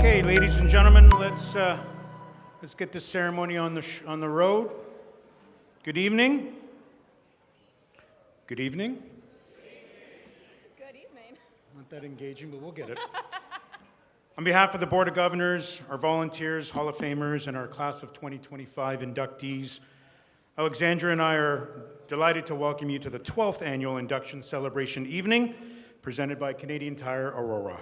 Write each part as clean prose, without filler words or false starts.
Okay, ladies and gentlemen, let's get this ceremony on the road. Good evening. Good evening. Good evening. Not that engaging, but we'll get it. On behalf of the Board of Governors, our volunteers, Hall of Famers, and our class of 2025 inductees, Alexandra and I are delighted to welcome you to the 12th annual Induction Celebration Evening, presented by Canadian Tire Aurora.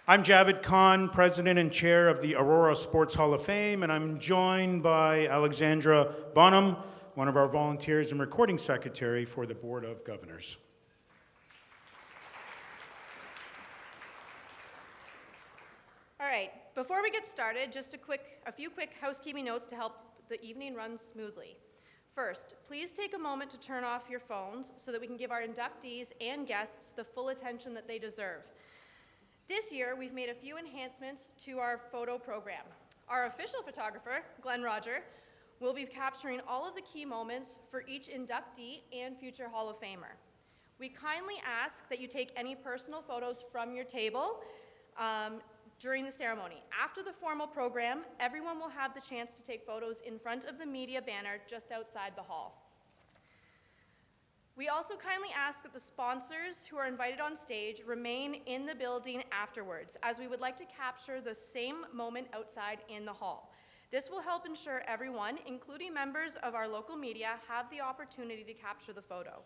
I'm Javed Khan, President and Chair of the Aurora Sports Hall of Fame, and I'm joined by Alexandra Bonham, one of our volunteers and recording secretary for the Board of Governors. All right, before we get started, just a few quick housekeeping notes to help the evening run smoothly. First, please take a moment to turn off your phones so that we can give our inductees and guests the full attention that they deserve. This year, we've made a few enhancements to our photo program. Our official photographer, Glenn Roger, will be capturing all of the key moments for each inductee and future Hall of Famer. We kindly ask that you take any personal photos from your table during the ceremony. After the formal program, everyone will have the chance to take photos in front of the media banner just outside the hall. We also kindly ask that the sponsors who are invited on stage remain in the building afterwards, as we would like to capture the same moment outside in the hall. This will help ensure everyone, including members of our local media, have the opportunity to capture the photo.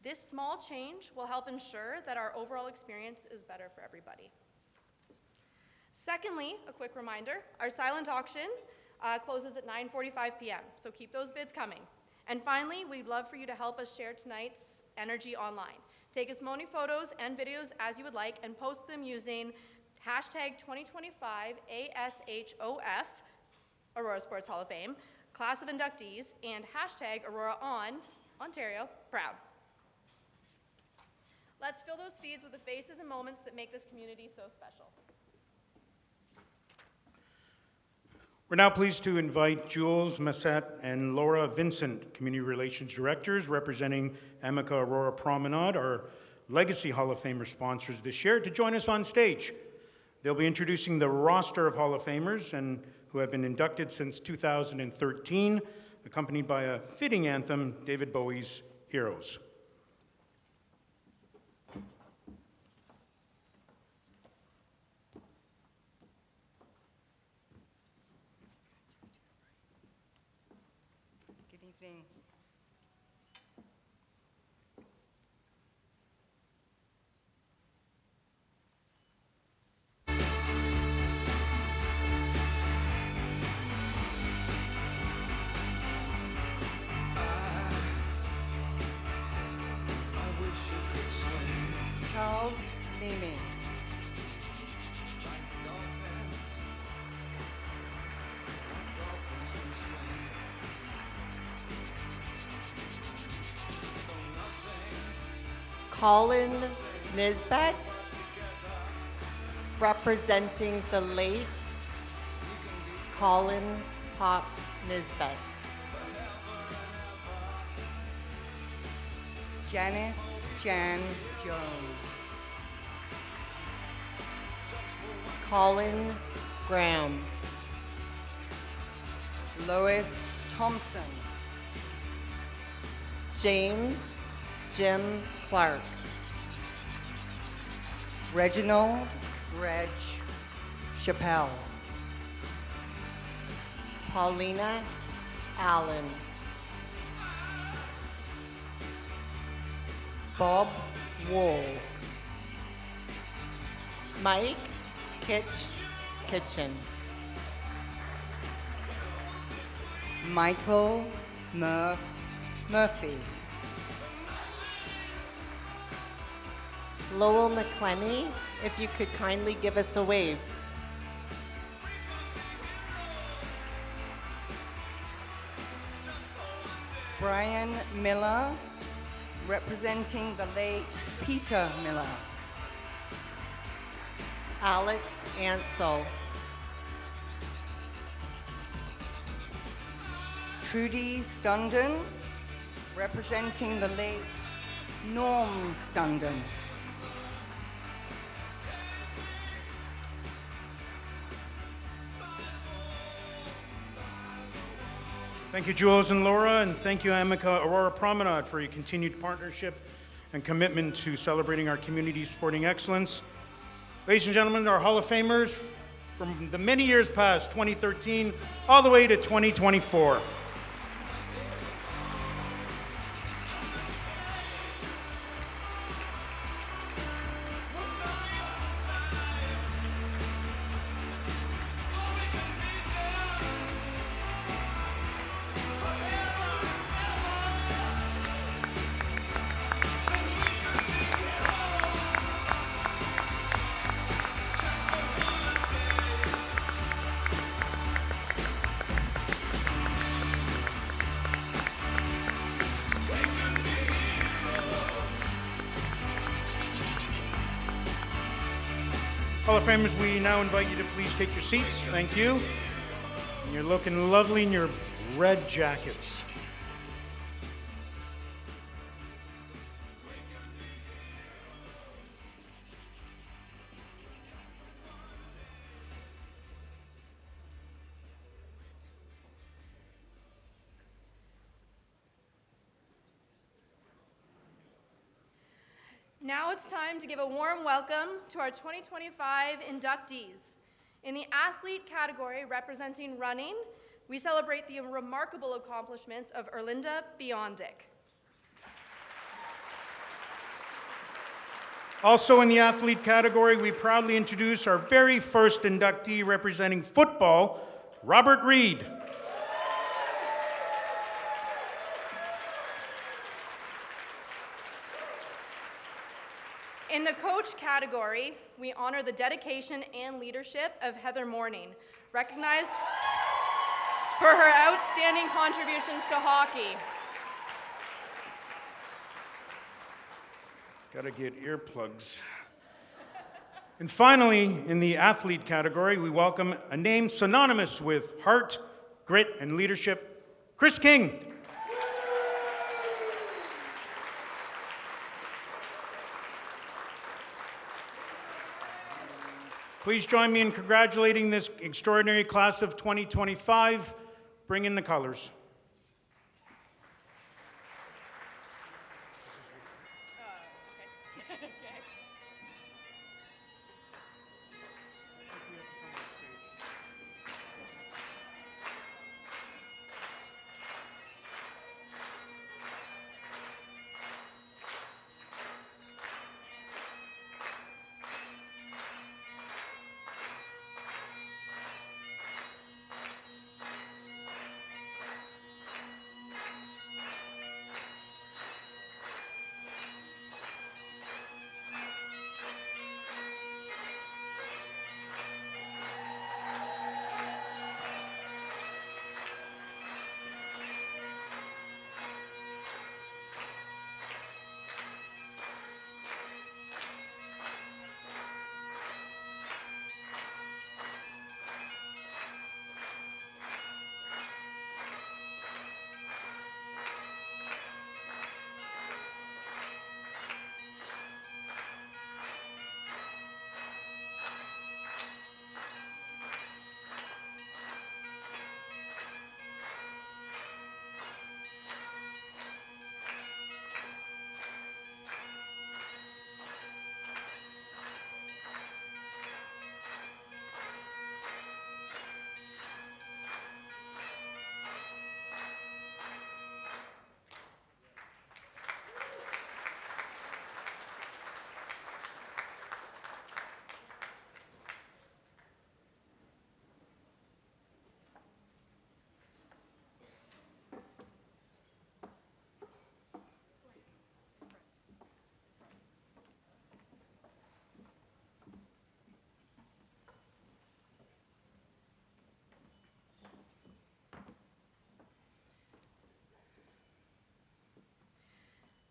This small change will help ensure that our overall experience is better for everybody. Secondly, a quick reminder, our silent auction closes at 9:45 p.m., so keep those bids coming. And finally, we'd love for you to help us share tonight's energy online. Take as many photos and videos as you would like and post them using hashtag 2025 ASHOF, Aurora Sports Hall of Fame, Class of Inductees, and hashtag Aurora on Ontario Proud. Let's fill those feeds with the faces and moments that make this community so special. We're now pleased to invite Jules Massette and Laura Vincent, Community Relations Directors, representing Amica Aurora Promenade, our Legacy Hall of Famer sponsors this year, to join us on stage. They'll be introducing the roster of Hall of Famers and who have been inducted since 2013, accompanied by a fitting anthem, David Bowie's Heroes. Evening. Charles Leamy. Colin Nisbet, representing the late Colin Pop Nisbet. Janice Jan Jones. Colin Graham. Lois Thompson. James Jim Clark. Reginald Reg Chappelle. Paulina Allen. Bob Wall. Mike Kitchen. Michael Murphy. Lowell McClenny, if you could kindly give us a wave. Brian Miller, representing the late Peter Miller. Alex Ansel. Trudy Stundon, representing the late normstunden. Thank you, Jules and Laura, and thank you, Amica Aurora Promenade, for your continued partnership and commitment to celebrating our community's sporting excellence. Ladies and gentlemen, our Hall of Famers from the many years past, 2013, all the way to 2024. Hall of Famers, we now invite you to please take your seats. Thank you. And you're looking lovely in your red jackets. Now it's time to give a warm welcome to our 2025 inductees. In the athlete category representing running, we celebrate the remarkable accomplishments of Erlinda Biondic. Also in the athlete category, we proudly introduce our very first inductee representing football, Robert Reed. In the coach category, we honor the dedication and leadership of Heather Morning, recognized for her outstanding contributions to hockey. Gotta get earplugs. And finally, in the athlete category, we welcome a name synonymous with heart, grit, and leadership, Chris King. Please join me in congratulating this extraordinary class of 2025. Bring in the colors.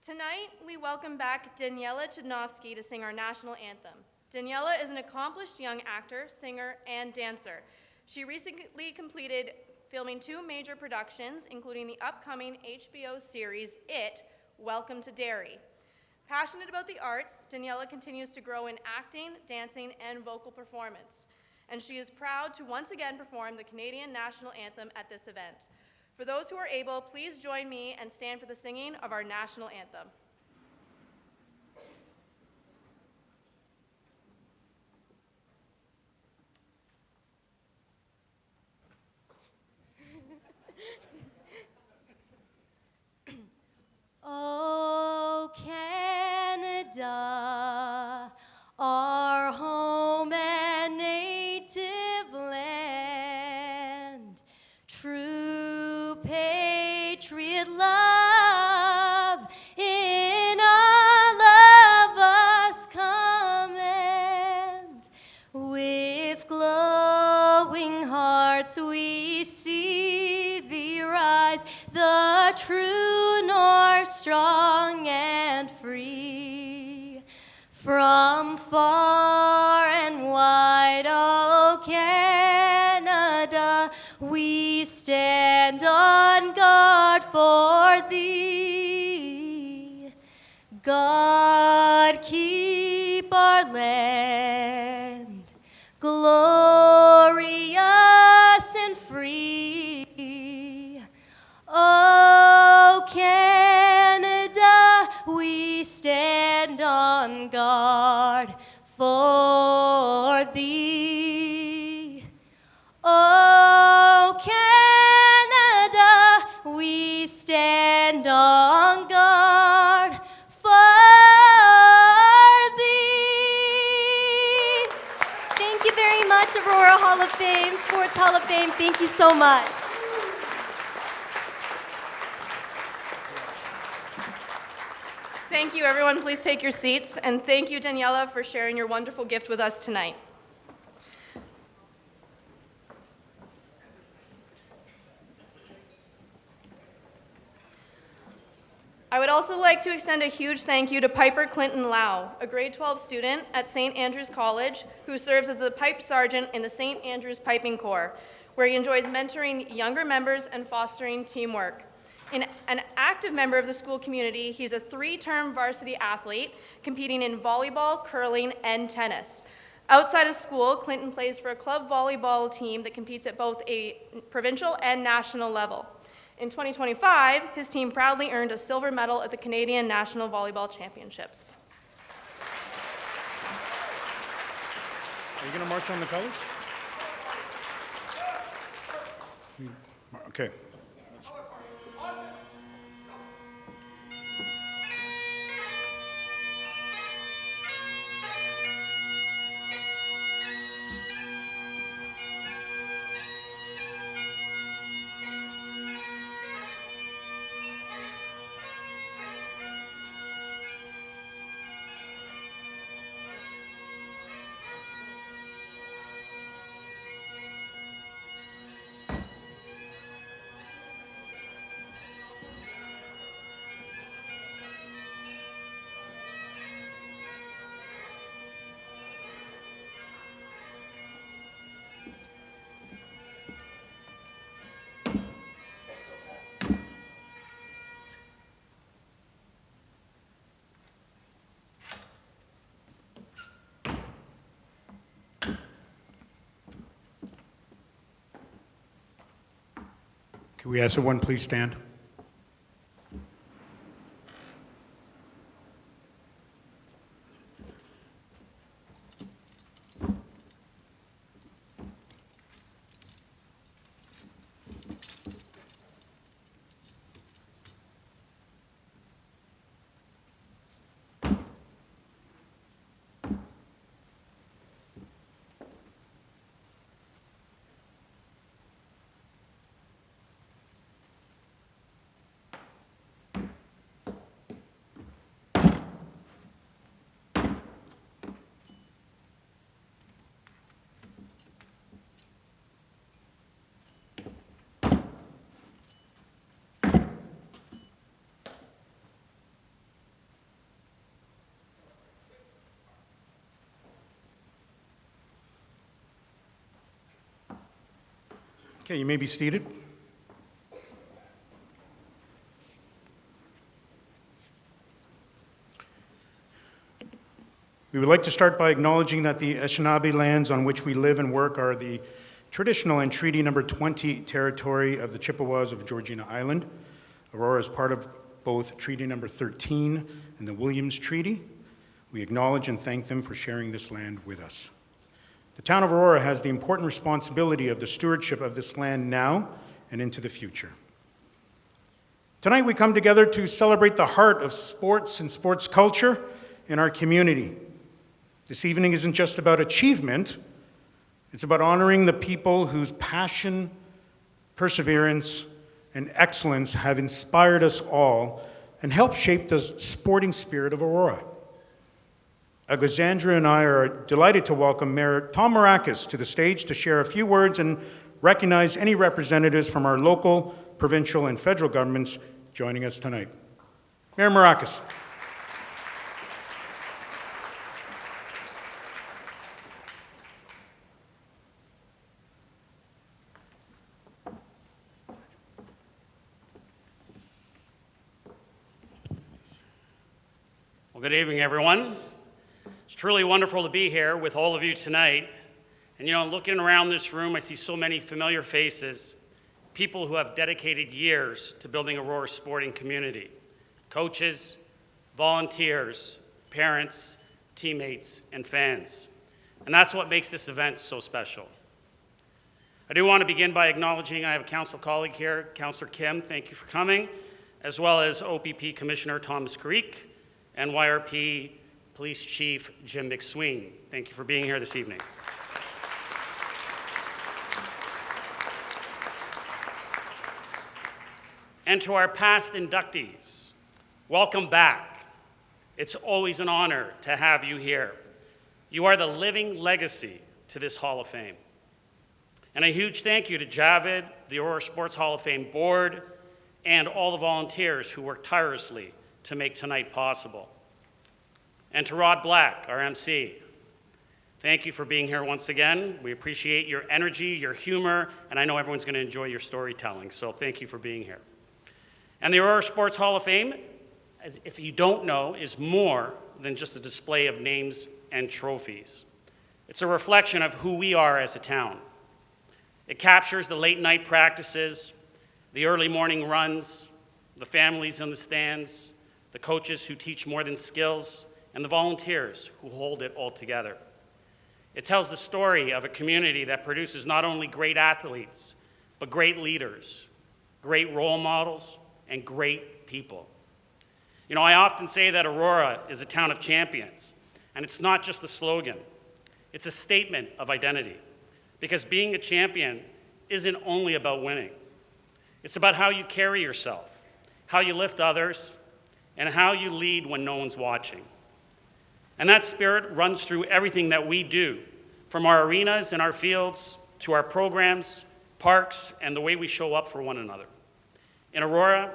Tonight, we welcome back Daniela Chudnovsky to sing our national anthem. Daniela is an accomplished young actor, singer, and dancer. She recently completed filming 2 major productions, including the upcoming HBO series, It, Welcome to Derry. Passionate about the arts, Daniela continues to grow in acting, dancing, and vocal performance. And she is proud to once again perform the Canadian National Anthem at this event. For those who are able, please join me and stand for the singing of our national anthem. Oh, Canada, our home and native land, true patriot love in all of us command. With glowing hearts we see thee rise, the true north, strong and free. From far and wide, oh Canada, we stand on guard for thee. God keep our land glorious and free. Oh, Canada, we stand on guard for thee. Oh, Canada, we stand on guard for thee. Thank you very much, Aurora Hall of Fame, Sports Hall of Fame. Thank you so much. Thank you, everyone. Please take your seats. And thank you, Daniela, for sharing your wonderful gift with us tonight. I would also like to extend a huge thank you to Piper Clinton Lau, a grade 12 student at St. Andrews College who serves as the pipe sergeant in the St. Andrews Piping Corps, where he enjoys mentoring younger members and fostering teamwork. An active member of the school community, he's a 3-term varsity athlete competing in volleyball, curling, and tennis. Outside of school, Clinton plays for a club volleyball team that competes at both a provincial and national level. In 2025, his team proudly earned a silver medal at the Canadian National Volleyball Championships. Are you going to march on the colors? Okay. Can we ask everyone please stand? Okay, you may be seated. We would like to start by acknowledging that the Anishinaabe lands on which we live and work are the traditional and Treaty Number 20 territory of the Chippewas of Georgina Island. Aurora is part of both Treaty Number 13 and the Williams Treaty. We acknowledge and thank them for sharing this land with us. The town of Aurora has the important responsibility of the stewardship of this land now and into the future. Tonight we come together to celebrate the heart of sports and sports culture in our community. This evening isn't just about achievement, it's about honoring the people whose passion, perseverance, and excellence have inspired us all and helped shape the sporting spirit of Aurora. Alexandra and I are delighted to welcome Mayor Tom Marakis to the stage to share a few words and recognize any representatives from our local, provincial, and federal governments joining us tonight. Mayor Marakis. Well, good evening, everyone. It's truly wonderful to be here with all of you tonight. And looking around this room, I see so many familiar faces, people who have dedicated years to building Aurora's sporting community. Coaches, volunteers, parents, teammates, and fans. And that's what makes this event so special. I do want to begin by acknowledging I have a council colleague here, Councillor Kim, thank you for coming, as well as OPP Commissioner Thomas Creek and YRP Police Chief Jim McSween. Thank you for being here this evening. And to our past inductees, welcome back. It's always an honor to have you here. You are the living legacy to this Hall of Fame. And a huge thank you to Javid, the Aurora Sports Hall of Fame board, and all the volunteers who worked tirelessly to make tonight possible. And to Rod Black, our MC, thank you for being here once again. We appreciate your energy, your humor, and I know everyone's going to enjoy your storytelling, so thank you for being here. And the Aurora Sports Hall of Fame, as if you don't know, is more than just a display of names and trophies. It's a reflection of who we are as a town. It captures the late night practices, the early morning runs, the families in the stands, the coaches who teach more than skills, and the volunteers who hold it all together. It tells the story of a community that produces not only great athletes, but great leaders, great role models, and great people. I often say that Aurora is a town of champions, and it's not just a slogan. It's a statement of identity, because being a champion isn't only about winning. It's about how you carry yourself, how you lift others, and how you lead when no one's watching. And that spirit runs through everything that we do, from our arenas and our fields to our programs, parks, and the way we show up for one another. In Aurora,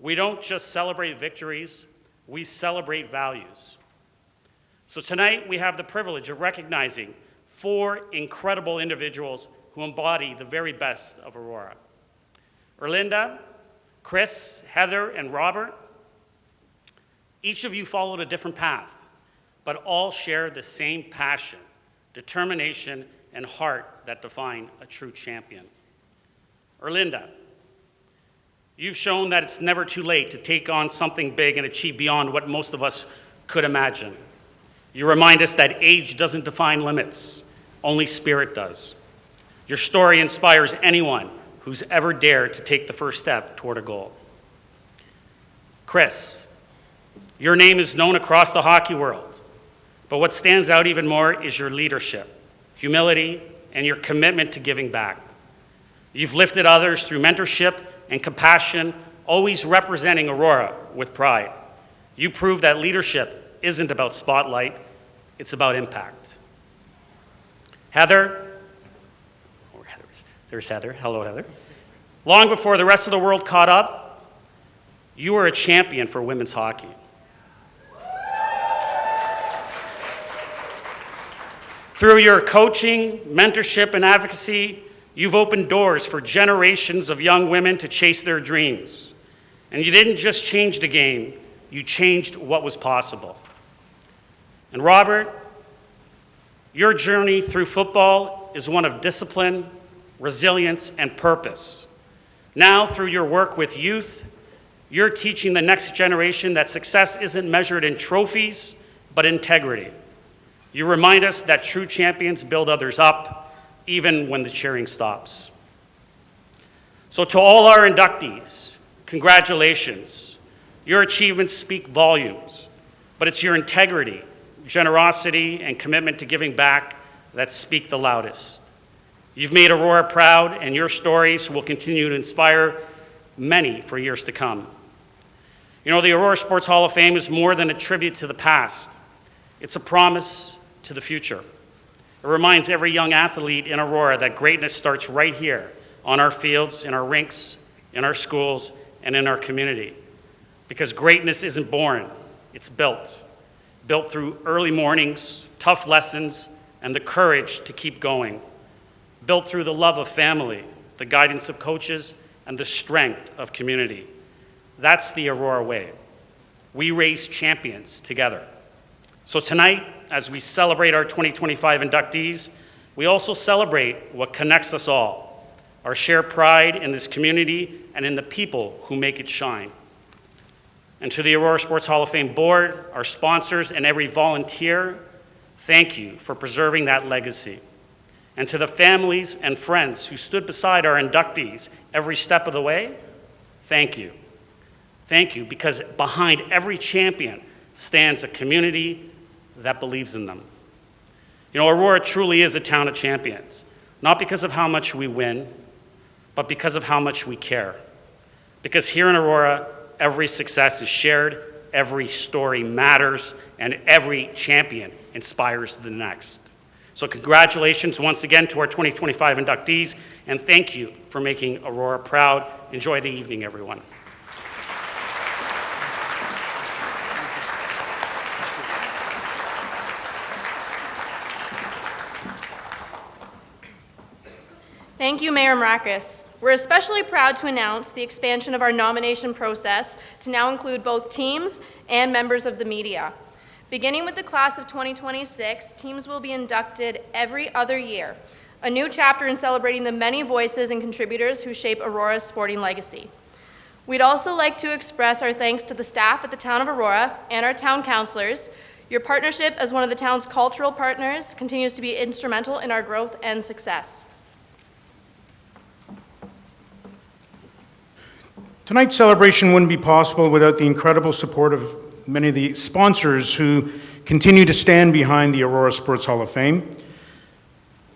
we don't just celebrate victories, we celebrate values. So tonight we have the privilege of recognizing 4 incredible individuals who embody the very best of Aurora. Erlinda, Chris, Heather, and Robert, each of you followed a different path, but all share the same passion, determination, and heart that define a true champion. Erlinda, you've shown that it's never too late to take on something big and achieve beyond what most of us could imagine. You remind us that age doesn't define limits, only spirit does. Your story inspires anyone who's ever dared to take the first step toward a goal. Chris, your name is known across the hockey world. But what stands out even more is your leadership, humility, and your commitment to giving back. You've lifted others through mentorship and compassion, always representing Aurora with pride. You prove that leadership isn't about spotlight, it's about impact. Heather, there's Heather. Hello, Heather. Long before the rest of the world caught up, you were a champion for women's hockey. Through your coaching, mentorship, and advocacy, you've opened doors for generations of young women to chase their dreams. And you didn't just change the game, you changed what was possible. And Robert, your journey through football is one of discipline, resilience, and purpose. Now, through your work with youth, you're teaching the next generation that success isn't measured in trophies, but integrity. You remind us that true champions build others up, even when the cheering stops. So to all our inductees, congratulations. Your achievements speak volumes, but it's your integrity, generosity, and commitment to giving back that speak the loudest. You've made Aurora proud, and your stories will continue to inspire many for years to come. You know, the Aurora Sports Hall of Fame is more than a tribute to the past. It's a promise to the future. It reminds every young athlete in Aurora that greatness starts right here on our fields, in our rinks, in our schools, and in our community. Because greatness isn't born, it's built. Built through early mornings, tough lessons, and the courage to keep going. Built through the love of family, the guidance of coaches, and the strength of community. That's the Aurora way. We raise champions together. So tonight, as we celebrate our 2025 inductees, we also celebrate what connects us all, our shared pride in this community and in the people who make it shine. And to the Aurora Sports Hall of Fame board, our sponsors, and every volunteer, thank you for preserving that legacy. And to the families and friends who stood beside our inductees every step of the way, thank you. Thank you, because behind every champion stands a community that believes in them. You know, Aurora truly is a town of champions, not because of how much we win, but because of how much we care. Because here in Aurora, every success is shared, every story matters, and every champion inspires the next. So congratulations once again to our 2025 inductees, and thank you for making Aurora proud. Enjoy the evening, everyone. Thank you, Mayor Marakis. We're especially proud to announce the expansion of our nomination process to now include both teams and members of the media. Beginning with the class of 2026, teams will be inducted every other year, a new chapter in celebrating the many voices and contributors who shape Aurora's sporting legacy. We'd also like to express our thanks to the staff at the Town of Aurora and our town councilors. Your partnership as one of the town's cultural partners continues to be instrumental in our growth and success. Tonight's celebration wouldn't be possible without the incredible support of many of the sponsors who continue to stand behind the Aurora Sports Hall of Fame.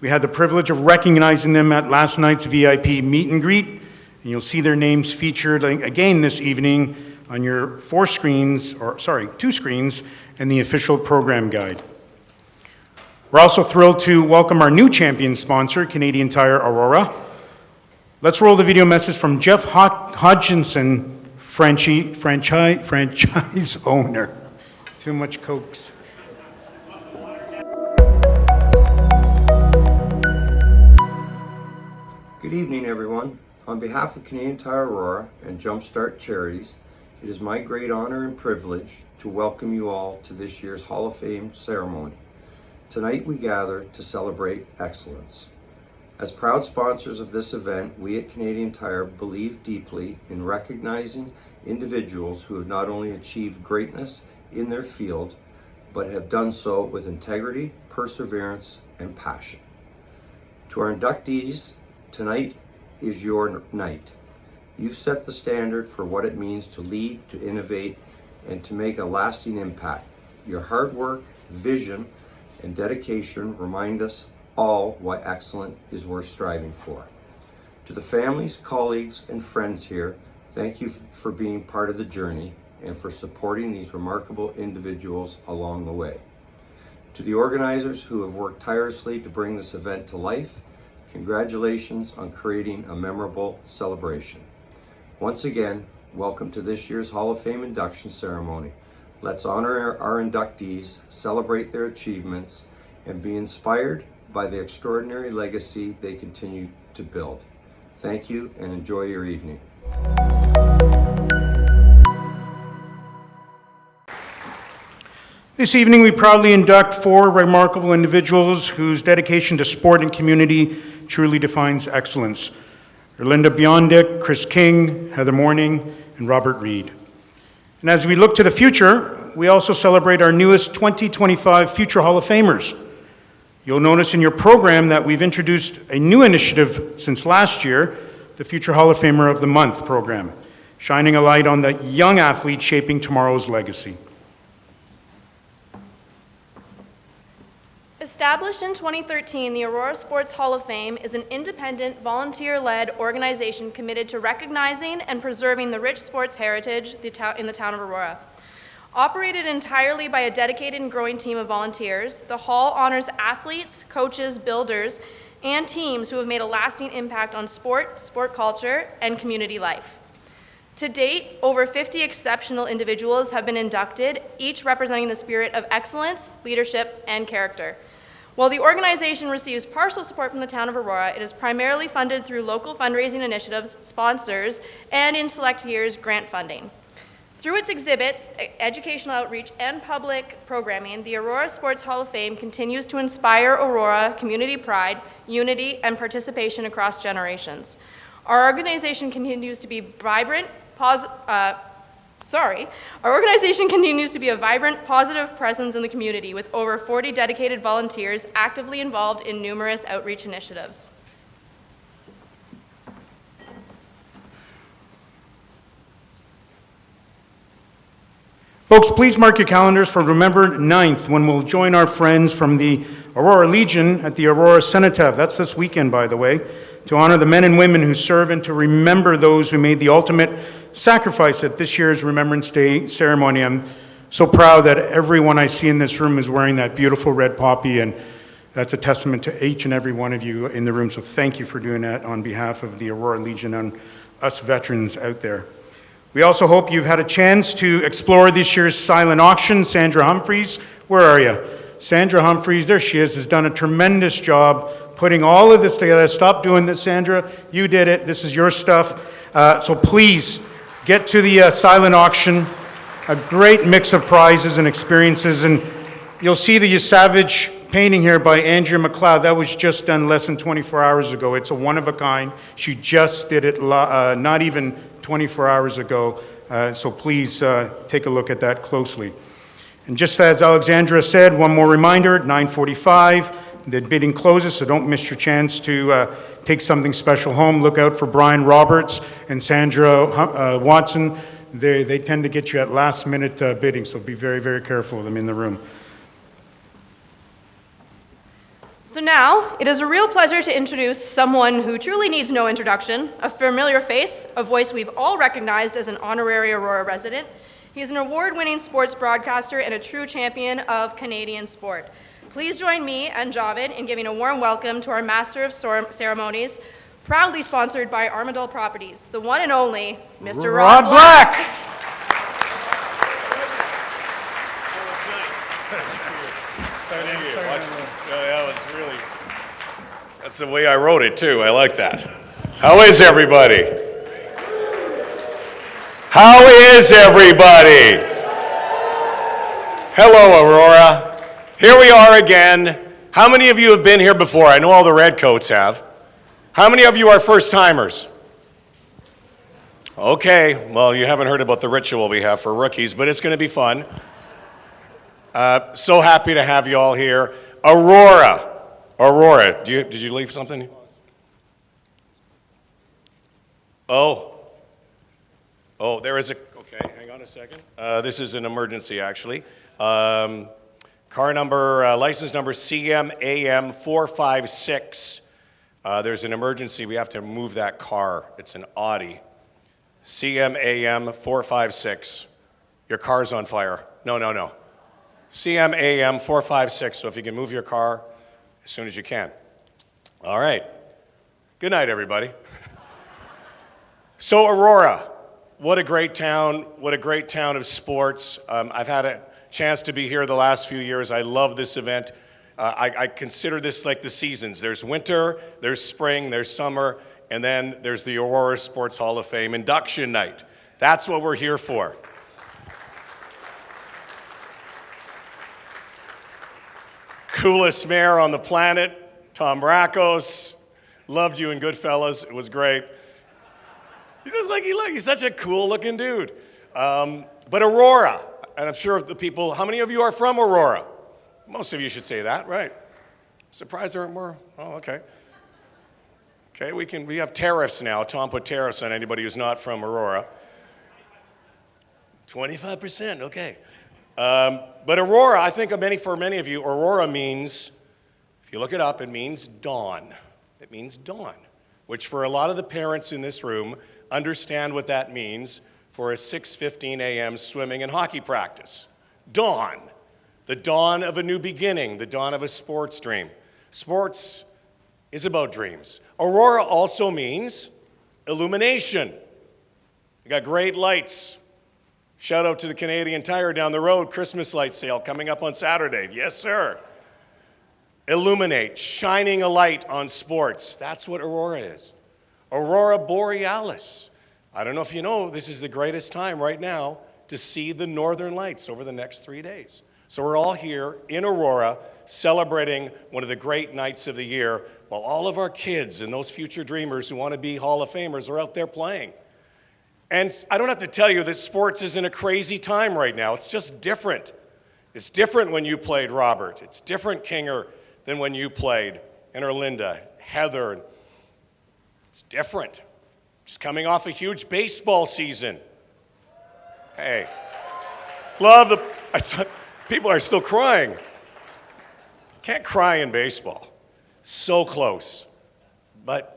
We had the privilege of recognizing them at last night's VIP meet and greet, and you'll see their names featured again this evening on your two screens, and the official program guide. We're also thrilled to welcome our new champion sponsor, Canadian Tire Aurora. Let's roll the video message from Jeff Hodgkinson, franchise owner. Too much Cokes. Good evening, everyone. On behalf of Canadian Tire Aurora and Jumpstart Charities, it is my great honor and privilege to welcome you all to this year's Hall of Fame ceremony. Tonight we gather to celebrate excellence. As proud sponsors of this event, we at Canadian Tire believe deeply in recognizing individuals who have not only achieved greatness in their field, but have done so with integrity, perseverance, and passion. To our inductees, tonight is your night. You've set the standard for what it means to lead, to innovate, and to make a lasting impact. Your hard work, vision, and dedication remind us all why excellence is worth striving for. To the families, colleagues, and friends here, thank you for being part of the journey and for supporting these remarkable individuals along the way. To the organizers who have worked tirelessly to bring this event to life, congratulations on creating a memorable celebration. Once again, welcome to this year's Hall of Fame induction ceremony. Let's honor our inductees, celebrate their achievements, and be inspired by the extraordinary legacy they continue to build. Thank you and enjoy your evening. This evening, we proudly induct 4 remarkable individuals whose dedication to sport and community truly defines excellence. Erlinda Biondic, Chris King, Heather Morning, and Robert Reed. And as we look to the future, we also celebrate our newest 2025 Future Hall of Famers. You'll notice in your program that we've introduced a new initiative since last year, the Future Hall of Famer of the Month program, shining a light on the young athletes shaping tomorrow's legacy. Established in 2013, the Aurora Sports Hall of Fame is an independent, volunteer-led organization committed to recognizing and preserving the rich sports heritage in the town of Aurora. Operated entirely by a dedicated and growing team of volunteers, the Hall honors athletes, coaches, builders, and teams who have made a lasting impact on sport, sport culture, and community life. To date, over 50 exceptional individuals have been inducted, each representing the spirit of excellence, leadership, and character. While the organization receives partial support from the town of Aurora, it is primarily funded through local fundraising initiatives, sponsors, and in select years, grant funding. Through its exhibits, educational outreach, and public programming, the Aurora Sports Hall of Fame continues to inspire Aurora community pride, unity, and participation across generations. Our organization continues to be Our organization continues to be a vibrant, positive presence in the community with over 40 dedicated volunteers actively involved in numerous outreach initiatives. Folks, please mark your calendars for November 9th when we'll join our friends from the Aurora Legion at the Aurora Cenotaph. That's this weekend, by the way, to honor the men and women who serve and to remember those who made the ultimate sacrifice at this year's Remembrance Day ceremony. I'm so proud that everyone I see in this room is wearing that beautiful red poppy, and that's a testament to each and every one of you in the room. So thank you for doing that on behalf of the Aurora Legion and us veterans out there. We also hope you've had a chance to explore this year's silent auction. Sandra Humphreys, where are you? Sandra Humphreys, there she is, has done a tremendous job putting all of this together. Stop doing this, Sandra. You did it. This is your stuff. So please get to the silent auction. A great mix of prizes and experiences. And you'll see the Savage painting here by Andrea McLeod. That was just done less than 24 hours ago. It's a one of a kind. She just did it not even 24 hours ago. So please take a look at that closely. And just as Alexandra said, one more reminder, at 9:45, the bidding closes, so don't miss your chance to take something special home. Look out for Brian Roberts and Sandra Watson. They tend to get you at last minute bidding, so be very, very careful of them in the room. So now, it is a real pleasure to introduce someone who truly needs no introduction, a familiar face, a voice we've all recognized as an honorary Aurora resident. He's an award-winning sports broadcaster and a true champion of Canadian sport. Please join me and Javed in giving a warm welcome to our Master of Ceremonies, proudly sponsored by Armadale Properties, the one and only Mr. Rod Black. That's the way I wrote it, too. I like that. How is everybody? How is everybody? Hello, Aurora. Here we are again. How many of you have been here before? I know all the redcoats have. How many of you are first-timers? Okay, well, you haven't heard about the ritual we have for rookies, but it's going to be fun. So happy to have you all here. Aurora, did you leave something? Oh, there is okay, hang on a second. This is an emergency, actually. Car number, license number CMAM 456. There's an emergency, we have to move that car. It's an Audi. CMAM 456. Your car's on fire. No. CMAM 456, so if you can move your car as soon as you can. All right. Good night, everybody. So Aurora, what a great town of sports. I've had a chance to be here the last few years. I love this event. I consider this like the seasons. There's winter, there's spring, there's summer, and then there's the Aurora Sports Hall of Fame induction night. That's what we're here for. coolest mayor on the planet, Tom Rakos. Loved you in Goodfellas. It was great. He's such a cool-looking dude. But Aurora, and I'm sure the people, how many of you are from Aurora? Most of you should say that, right? Surprised there aren't more? Oh, okay. Okay, we have tariffs now. Tom put tariffs on anybody who's not from Aurora. 25%, okay. But Aurora, I think for many of you, Aurora means, if you look it up, it means dawn. It means dawn, which for a lot of the parents in this room understand what that means for a 6:15 a.m. swimming and hockey practice. Dawn, the dawn of a new beginning, the dawn of a sports dream. Sports is about dreams. Aurora also means illumination. You got great lights. Shout out to the Canadian Tire down the road, Christmas light sale coming up on Saturday. Yes, sir. Illuminate, shining a light on sports. That's what Aurora is. Aurora Borealis. I don't know if you know, this is the greatest time right now to see the northern lights over the next 3 days. So we're all here in Aurora celebrating one of the great nights of the year while all of our kids and those future dreamers who want to be Hall of Famers are out there playing. And I don't have to tell you that sports is in a crazy time right now. It's just different. It's different when you played, Robert. It's different, Kinger, than when you played, and Erlinda, Heather. It's different. Just coming off a huge baseball season. Hey, people are still crying. Can't cry in baseball. So close. But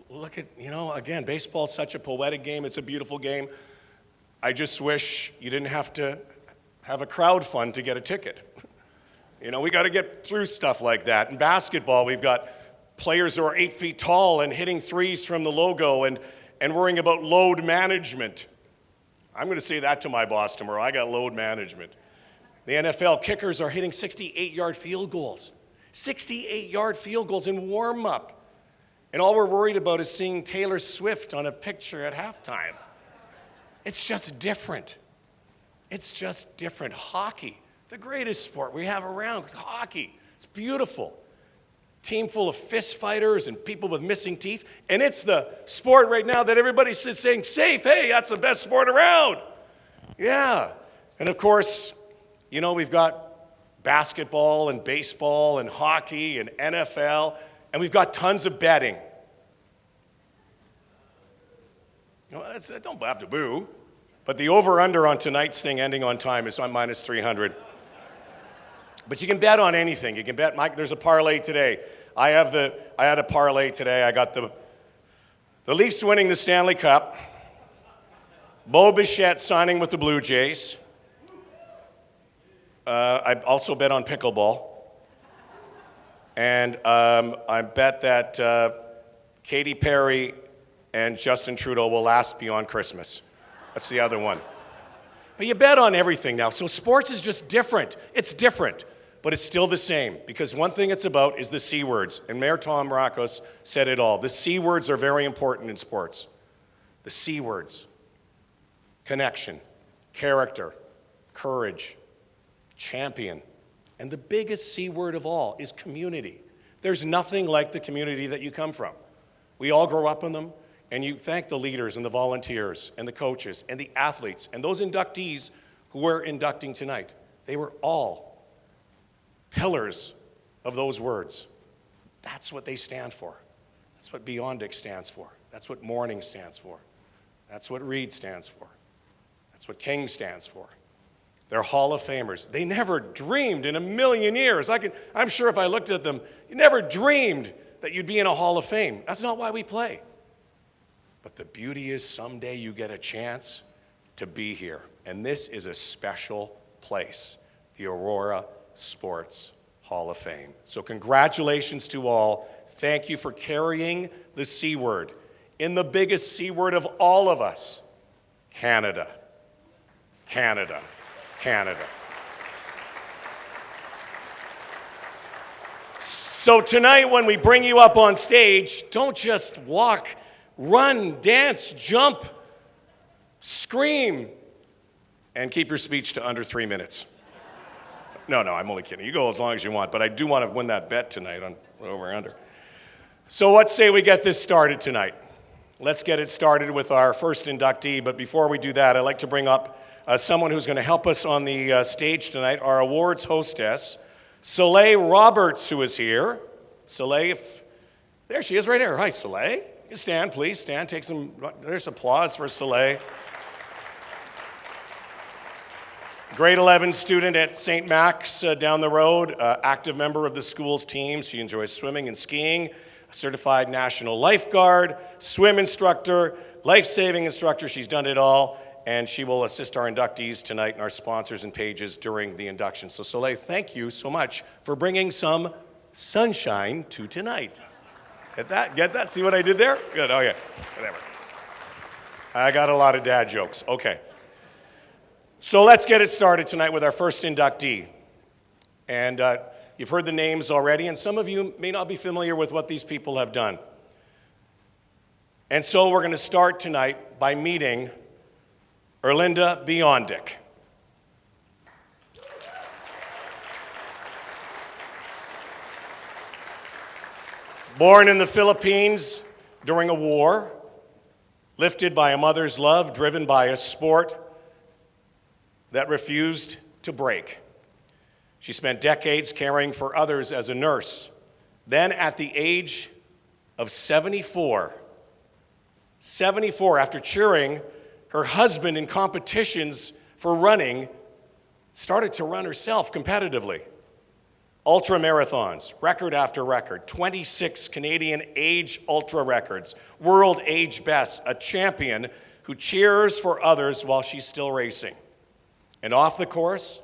look at, again, baseball's such a poetic game. It's a beautiful game. I just wish you didn't have to have a crowd fund to get a ticket. We got to get through stuff like that. In basketball, we've got players who are 8 feet tall and hitting threes from the logo and worrying about load management. I'm going to say that to my boss tomorrow. I got load management. The NFL kickers are hitting 68-yard field goals. 68-yard field goals in warm-up. And all we're worried about is seeing Taylor Swift on a picture at halftime. It's just different. It's just different. Hockey, the greatest sport we have around. Hockey, it's beautiful. Team full of fist fighters and people with missing teeth. And it's the sport right now that everybody's saying, safe, hey, that's the best sport around. Yeah. And of course, we've got basketball and baseball and hockey and NFL, and we've got tons of betting. Don't have to boo. But the over-under on tonight's thing ending on time is on minus 300. But you can bet on anything. You can bet, Mike, there's a parlay today. I had a parlay today. I got the Leafs winning the Stanley Cup, Bo Bichette signing with the Blue Jays. I also bet on pickleball. And I bet that Katy Perry and Justin Trudeau will last beyond Christmas. That's the other one. But you bet on everything now. So sports is just different. It's different, but it's still the same. Because one thing it's about is the C words. And Mayor Tom Rakos said it all. The C words are very important in sports. The C words. Connection, character, courage, champion. And the biggest C word of all is community. There's nothing like the community that you come from. We all grow up in them. And you thank the leaders and the volunteers and the coaches and the athletes and those inductees who we're inducting tonight. They were all pillars of those words. That's what they stand for. That's what Beyondic stands for. That's what Morning stands for. That's what Reed stands for. That's what King stands for. They're Hall of Famers. They never dreamed in a million years. I'm sure if I looked at them, you never dreamed that you'd be in a Hall of Fame. That's not why we play. But the beauty is someday you get a chance to be here. And this is a special place, the Aurora Sports Hall of Fame. So congratulations to all. Thank you for carrying the C word in the biggest C word of all of us, Canada. Canada. Canada. So tonight when we bring you up on stage, don't just walk, run, dance, jump, scream, and keep your speech to under 3 minutes. No, I'm only kidding. You go as long as you want, but I do want to win that bet tonight on over and under. So let's say we get this started tonight. Let's get it started with our first inductee, but before we do that, I'd like to bring up someone who's going to help us on the stage tonight, our awards hostess, Soleil Roberts, who is here. Soleil, there she is right here. Hi, Soleil. You can stand, please. Stand, take some, there's applause for Soleil. Grade 11 student at St. Max down the road, active member of the school's team. She enjoys swimming and skiing, a certified national lifeguard, swim instructor, life-saving instructor. She's done it all, and she will assist our inductees tonight and our sponsors and pages during the induction. So Soleil, thank you so much for bringing some sunshine to tonight. Get that? Get that? See what I did there? Good, okay, whatever. I got a lot of dad jokes, okay. So let's get it started tonight with our first inductee. And you've heard the names already, and some of you may not be familiar with what these people have done. And so we're going to start tonight by meeting Erlinda Biondic. Born in the Philippines during a war, lifted by a mother's love, driven by a sport that refused to break. She spent decades caring for others as a nurse. Then at the age of 74, after cheering her husband in competitions for running, started to run herself competitively. Ultra marathons, record after record, 26 Canadian age ultra records, world age best, a champion who cheers for others while she's still racing. And off the course,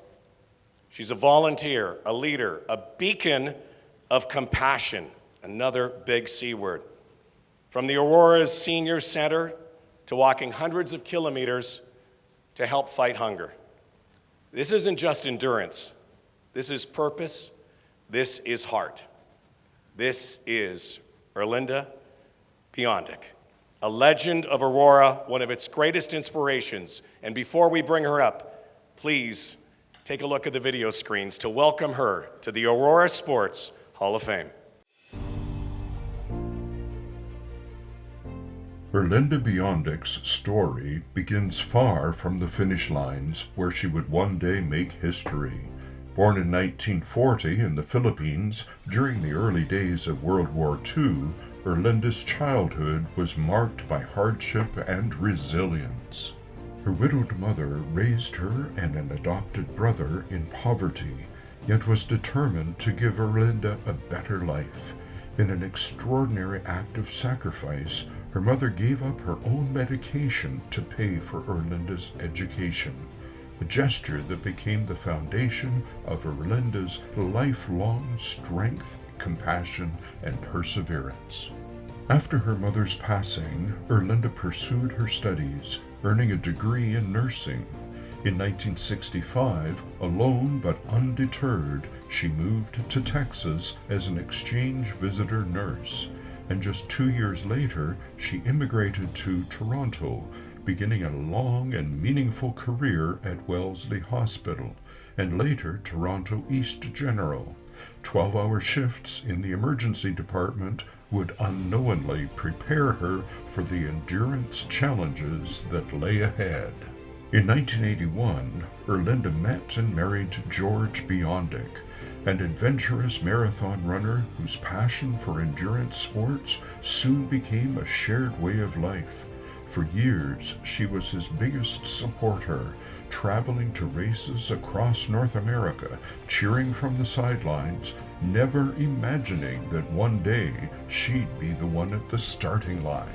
she's a volunteer, a leader, a beacon of compassion, another big C word. From the Aurora's Senior Center to walking hundreds of kilometers to help fight hunger. This isn't just endurance. This is purpose. This is heart. This is Erlinda Biondic, a legend of Aurora, one of its greatest inspirations. And before we bring her up, please take a look at the video screens to welcome her to the Aurora Sports Hall of Fame. Erlinda Biondic's story begins far from the finish lines where she would one day make history. Born in 1940 in the Philippines during the early days of World War II, Erlinda's childhood was marked by hardship and resilience. Her widowed mother raised her and an adopted brother in poverty, yet was determined to give Erlinda a better life. In an extraordinary act of sacrifice, her mother gave up her own medication to pay for Erlinda's education, a gesture that became the foundation of Erlinda's lifelong strength, compassion, and perseverance. After her mother's passing, Erlinda pursued her studies, earning a degree in nursing. In 1965, alone but undeterred, she moved to Texas as an exchange visitor nurse, and just 2 years later, she immigrated to Toronto, beginning a long and meaningful career at Wellesley Hospital, and later Toronto East General. 12-hour shifts in the emergency department would unknowingly prepare her for the endurance challenges that lay ahead. In 1981, Erlinda met and married George Biondic, an adventurous marathon runner whose passion for endurance sports soon became a shared way of life. For years, she was his biggest supporter, traveling to races across North America, cheering from the sidelines, never imagining that one day she'd be the one at the starting line.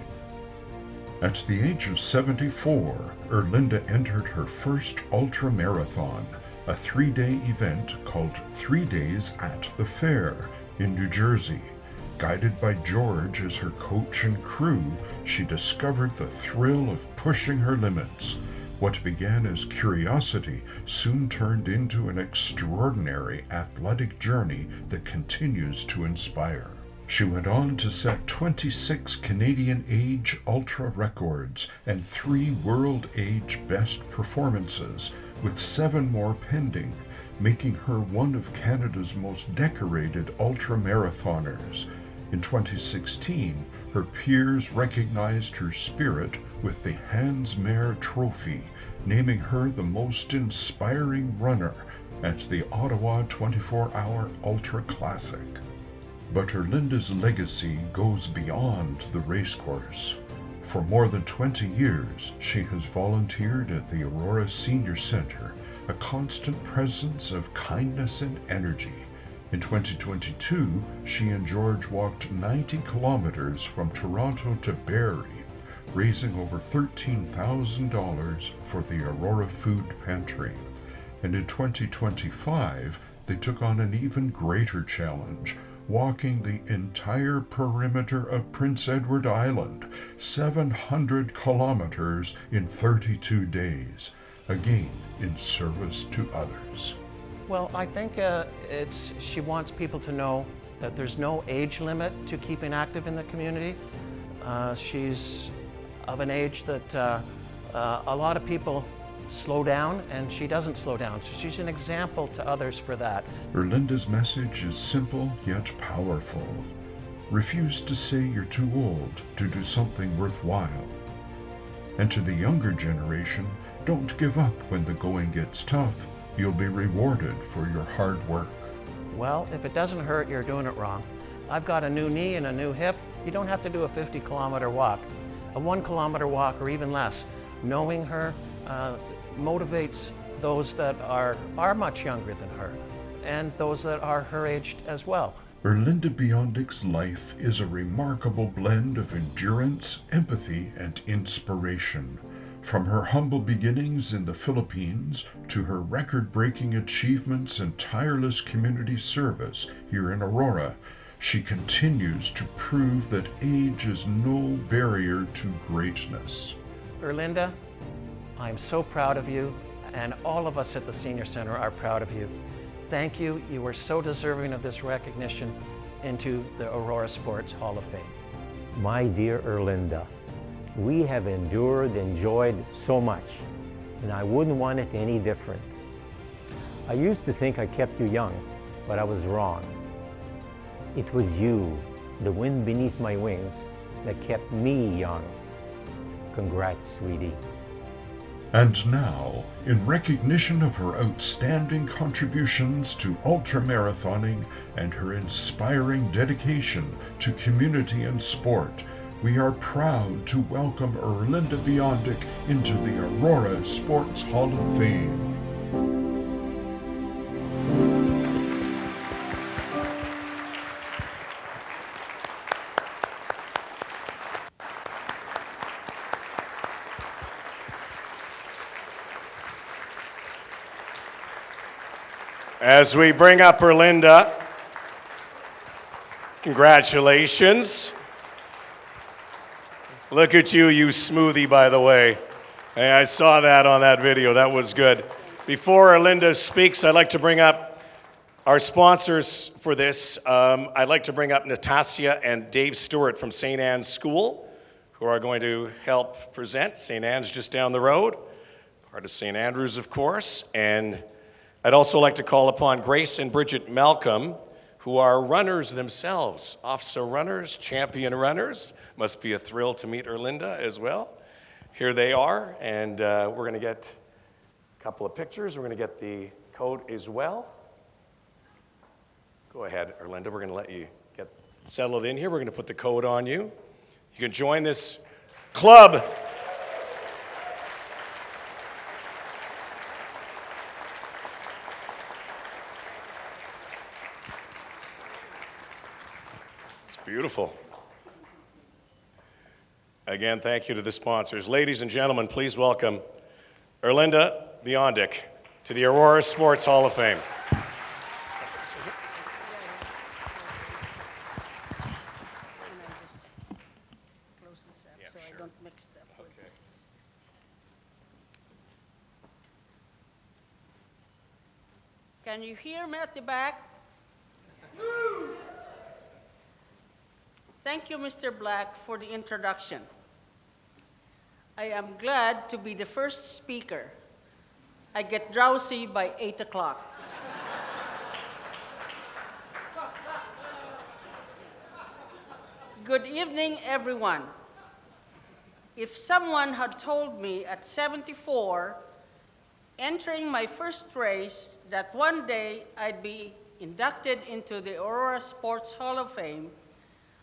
At the age of 74, Erlinda entered her first ultra-marathon, a 3-day event called 3 Days at the Fair in New Jersey. Guided by George as her coach and crew, she discovered the thrill of pushing her limits. What began as curiosity soon turned into an extraordinary athletic journey that continues to inspire. She went on to set 26 Canadian age ultra records and 3 world age best performances, with 7 more pending, making her one of Canada's most decorated ultramarathoners. In 2016, her peers recognized her spirit with the Hans Mayer Trophy, naming her the most inspiring runner at the Ottawa 24-Hour Ultra Classic. But Erlinda's legacy goes beyond the racecourse. For more than 20 years, she has volunteered at the Aurora Senior Centre, a constant presence of kindness and energy. In 2022, she and George walked 90 kilometers from Toronto to Barrie, raising over $13,000 for the Aurora Food Pantry. And in 2025, they took on an even greater challenge, walking the entire perimeter of Prince Edward Island, 700 kilometers in 32 days, again in service to others. Well, I think she wants people to know that there's no age limit to keeping active in the community. She's of an age that a lot of people slow down, and she doesn't slow down. So she's an example to others for that. Erlinda's message is simple yet powerful. Refuse to say you're too old to do something worthwhile. And to the younger generation, don't give up when the going gets tough. You'll be rewarded for your hard work. Well, if it doesn't hurt, you're doing it wrong. I've got a new knee and a new hip. You don't have to do a 50-kilometer walk. A 1-kilometer walk or even less. Knowing her motivates those that are much younger than her and those that are her age as well. Erlinda Biondick's life is a remarkable blend of endurance, empathy, and inspiration. From her humble beginnings in the Philippines to her record-breaking achievements and tireless community service here in Aurora, she continues to prove that age is no barrier to greatness. Erlinda, I'm so proud of you, and all of us at the Senior Center are proud of you. Thank you. You are so deserving of this recognition into the Aurora Sports Hall of Fame. My dear Erlinda, we have enjoyed so much, and I wouldn't want it any different. I used to think I kept you young, but I was wrong. It was you, the wind beneath my wings, that kept me young. Congrats, sweetie. And now, in recognition of her outstanding contributions to ultramarathoning and her inspiring dedication to community and sport, we are proud to welcome Erlinda Biondick into the Aurora Sports Hall of Fame. As we bring up Erlinda, congratulations. Look at you, you smoothie, by the way. Hey, I saw that on that video. That was good. Before Erlinda speaks, I'd like to bring up our sponsors for this. I'd like to bring up Natasha and Dave Stewart from St. Anne's School, who are going to help present. St. Anne's just down the road, part of St. Andrews, of course. And I'd also like to call upon Grace and Bridget Malcolm, who are runners themselves, officer runners, champion runners. Must be a thrill to meet Erlinda as well. Here they are, and we're going to get a couple of pictures. We're going to get the code as well. Go ahead, Erlinda. We're going to let you get settled in here. We're going to put the code on you. You can join this club. It's beautiful. Again, thank you to the sponsors. Ladies and gentlemen, please welcome Erlinda Biondick to the Aurora Sports Hall of Fame. Can you hear me at the back? Thank you, Mr. Black, for the introduction. I am glad to be the first speaker. I get drowsy by 8 o'clock. Good evening, everyone. If someone had told me at 74, entering my first race, that one day I'd be inducted into the Aurora Sports Hall of Fame,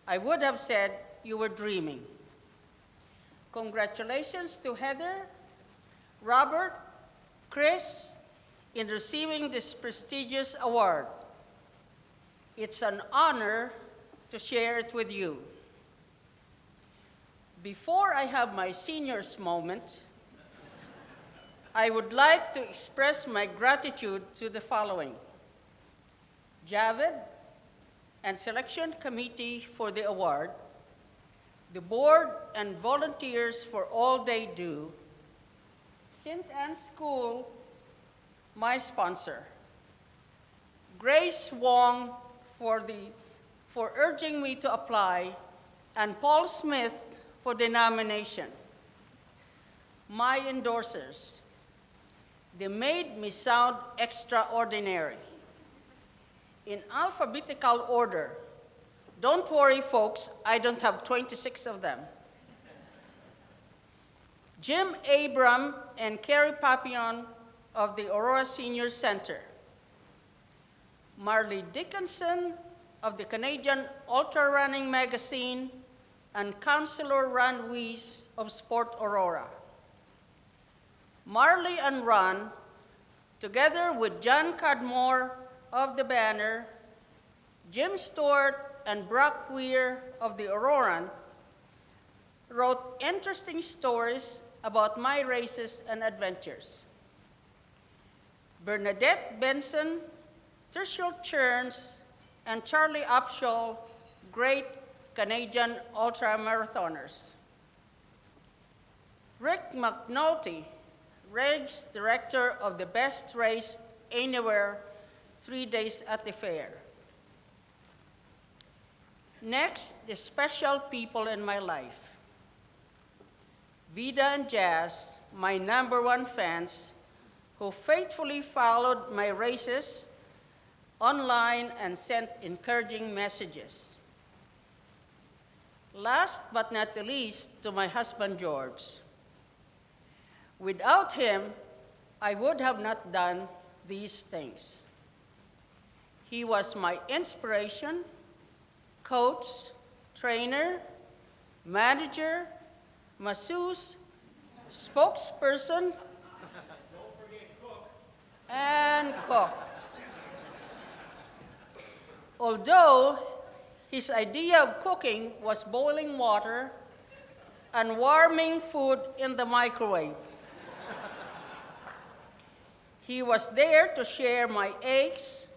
I would have said you were dreaming. Congratulations to Heather, Robert, Chris, in receiving this prestigious award. It's an honor to share it with you. Before I have my seniors moment, I would like to express my gratitude to the following: Javed and Selection Committee for the award, the board and volunteers for all they do, St. Anne's School, my sponsor, Grace Wong for urging me to apply, and Paul Smith for the nomination. My endorsers, they made me sound extraordinary. In alphabetical order. Don't worry, folks, I don't have 26 of them. Jim Abram and Carrie Papillon of the Aurora Senior Center. Marley Dickinson of the Canadian Ultra Running Magazine, and Councillor Ron Weiss of Sport Aurora. Marley and Ron, together with John Cudmore of the Banner, Jim Stewart and Brock Weir of the Auroran, wrote interesting stories about my races and adventures. Bernadette Benson, Tertial Churns, and Charlie Upshaw, great Canadian ultramarathoners. Rick McNulty, Reg's director of the Best Race Anywhere 3 days at the fair. Next, the special people in my life. Vida and Jazz, my #1 fans, who faithfully followed my races online and sent encouraging messages. Last but not the least, to my husband, George. Without him, I would have not done these things. He was my inspiration, coach, trainer, manager, masseuse, spokesperson, and cook. Although his idea of cooking was boiling water and warming food in the microwave, he was there to share my aches,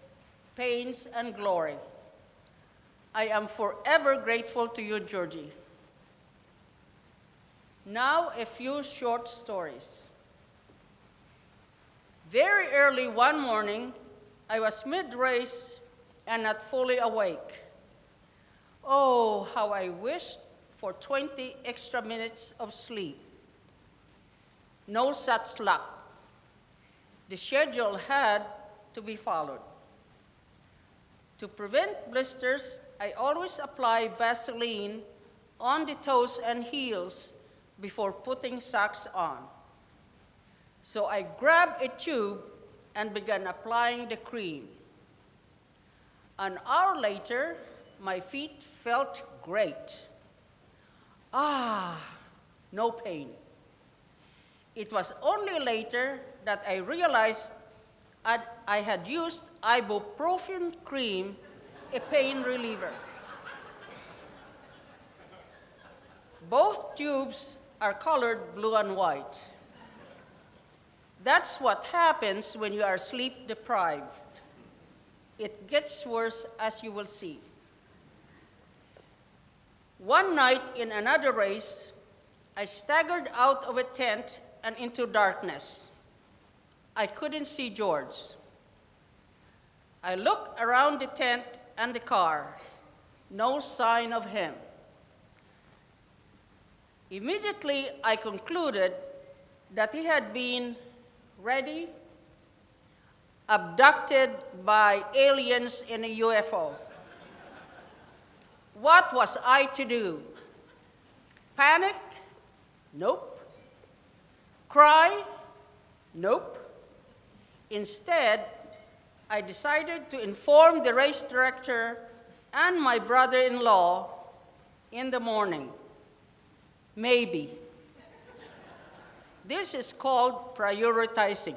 pains, and glory. I am forever grateful to you, Georgie. Now, a few short stories. Very early one morning, I was mid-race and not fully awake. Oh, how I wished for 20 extra minutes of sleep. No such luck. The schedule had to be followed. To prevent blisters, I always apply Vaseline on the toes and heels before putting socks on. So I grabbed a tube and began applying the cream. An hour later, my feet felt great. No pain. It was only later that I realized I had used ibuprofen cream, a pain reliever. Both tubes are colored blue and white. That's what happens when you are sleep deprived. It gets worse, as you will see. One night in another race, I staggered out of a tent and into darkness. I couldn't see George. I looked around the tent and the car. No sign of him. Immediately, I concluded that he had been abducted by aliens in a UFO. What was I to do? Panic? Nope. Cry? Nope. Instead, I decided to inform the race director and my brother-in-law in the morning. Maybe. This is called prioritizing.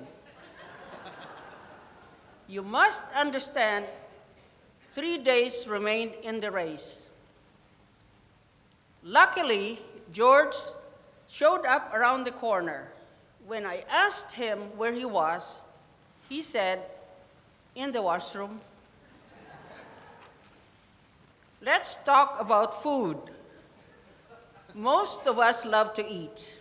You must understand, 3 days remained in the race. Luckily, George showed up around the corner. When I asked him where he was, he said, in the washroom. Let's talk about food. Most of us love to eat.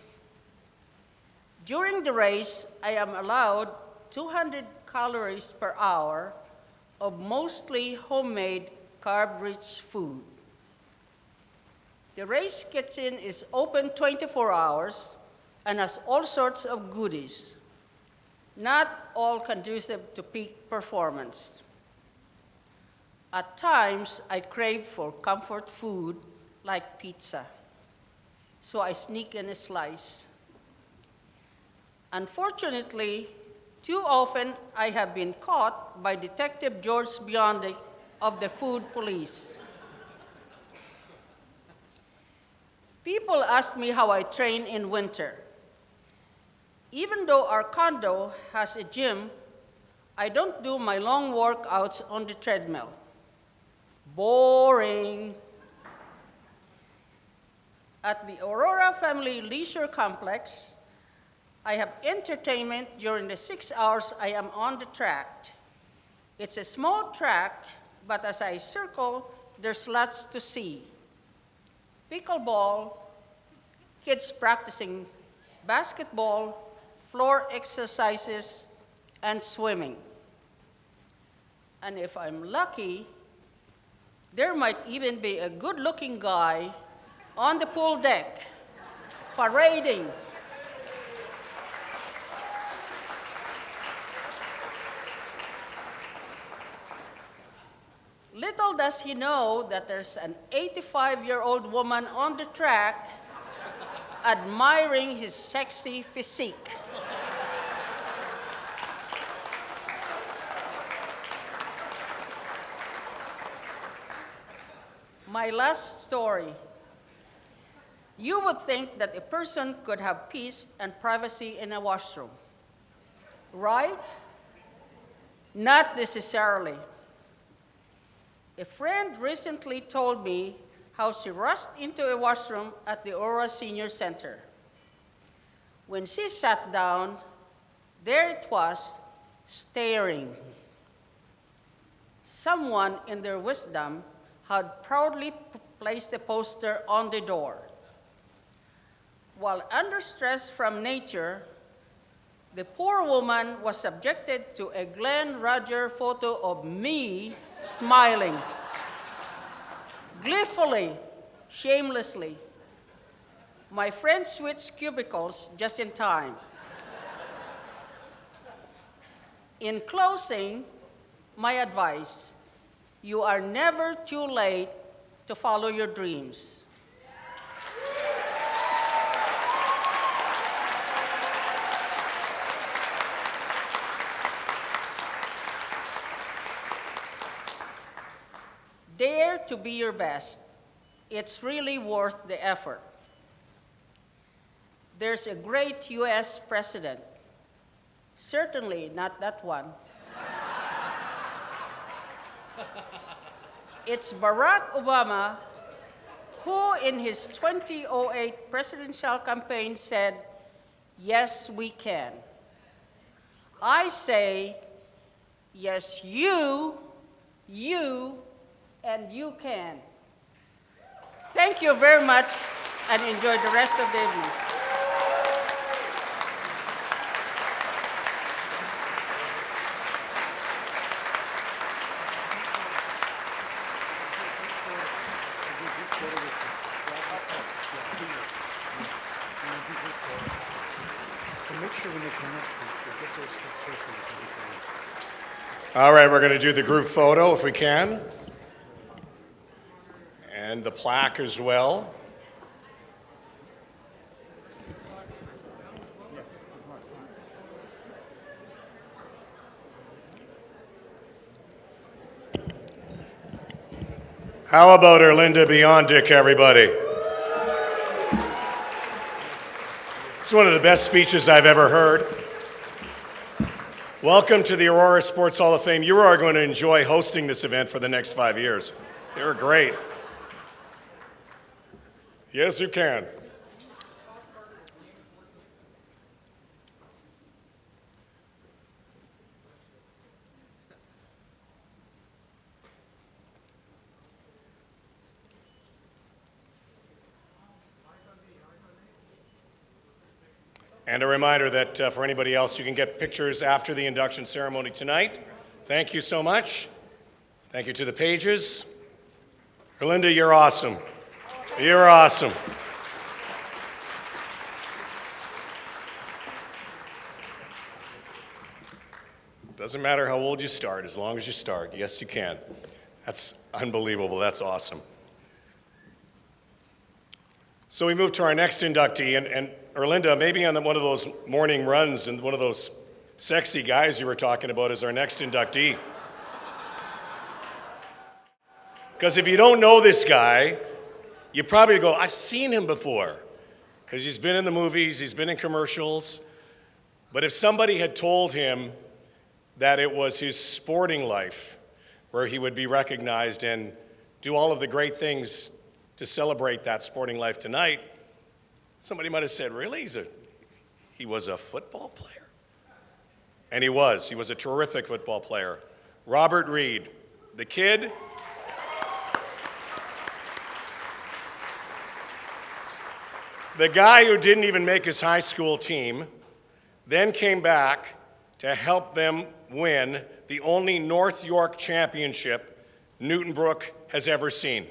During the race, I am allowed 200 calories per hour of mostly homemade carb-rich food. The race kitchen is open 24 hours and has all sorts of goodies, not all conducive to peak performance. At times, I crave for comfort food like pizza, so I sneak in a slice. Unfortunately, too often I have been caught by Detective George Biondic of the Food Police. People ask me how I train in winter. Even though our condo has a gym, I don't do my long workouts on the treadmill. Boring. At the Aurora Family Leisure Complex, I have entertainment during the 6 hours I am on the track. It's a small track, but as I circle, there's lots to see. Pickleball, kids practicing basketball, floor exercises, and swimming. And if I'm lucky, there might even be a good-looking guy on the pool deck, parading. Little does he know that there's an 85-year-old woman on the track admiring his sexy physique. My last story. You would think that a person could have peace and privacy in a washroom, right? Not necessarily. A friend recently told me how she rushed into a washroom at the Aurora Senior Center. When she sat down, there it was, staring. Someone in their wisdom had proudly placed a poster on the door. While under stress from nature, the poor woman was subjected to a Glenn Roger photo of me smiling, gleefully, shamelessly. My friend switched cubicles just in time. In closing, my advice, you are never too late to follow your dreams. Dare to be your best. It's really worth the effort. There's a great US president. Certainly not that one. It's Barack Obama who in his 2008 presidential campaign said, yes, we can. I say, yes, you, and you can. Thank you very much and enjoy the rest of the evening. So make sure when they come up, they get their stuff first when they come up. All right, we're going to do the group photo if we can. and the plaque as well. How about Erlinda Biondic, everybody? It's one of the best speeches I've ever heard. Welcome to the Aurora Sports Hall of Fame. You are going to enjoy hosting this event for the next 5 years. You're great. Yes, you can. And a reminder that for anybody else, you can get pictures after the induction ceremony tonight. Thank you so much. Thank you to the pages. Erlinda, you're awesome. You're awesome. Doesn't matter how old you start, as long as you start. Yes, you can. That's unbelievable. That's awesome. So we move to our next inductee, and Erlinda, maybe on one of those morning runs and one of those sexy guys you were talking about is our next inductee. Because if you don't know this guy, you probably go, I've seen him before. Because he's been in the movies, he's been in commercials. But if somebody had told him that it was his sporting life where he would be recognized and do all of the great things to celebrate that sporting life tonight, somebody might have said, really? He was a football player? And he was. He was a terrific football player. Robert Reed, the kid. The guy who didn't even make his high school team, then came back to help them win the only North York championship Newton Brook has ever seen.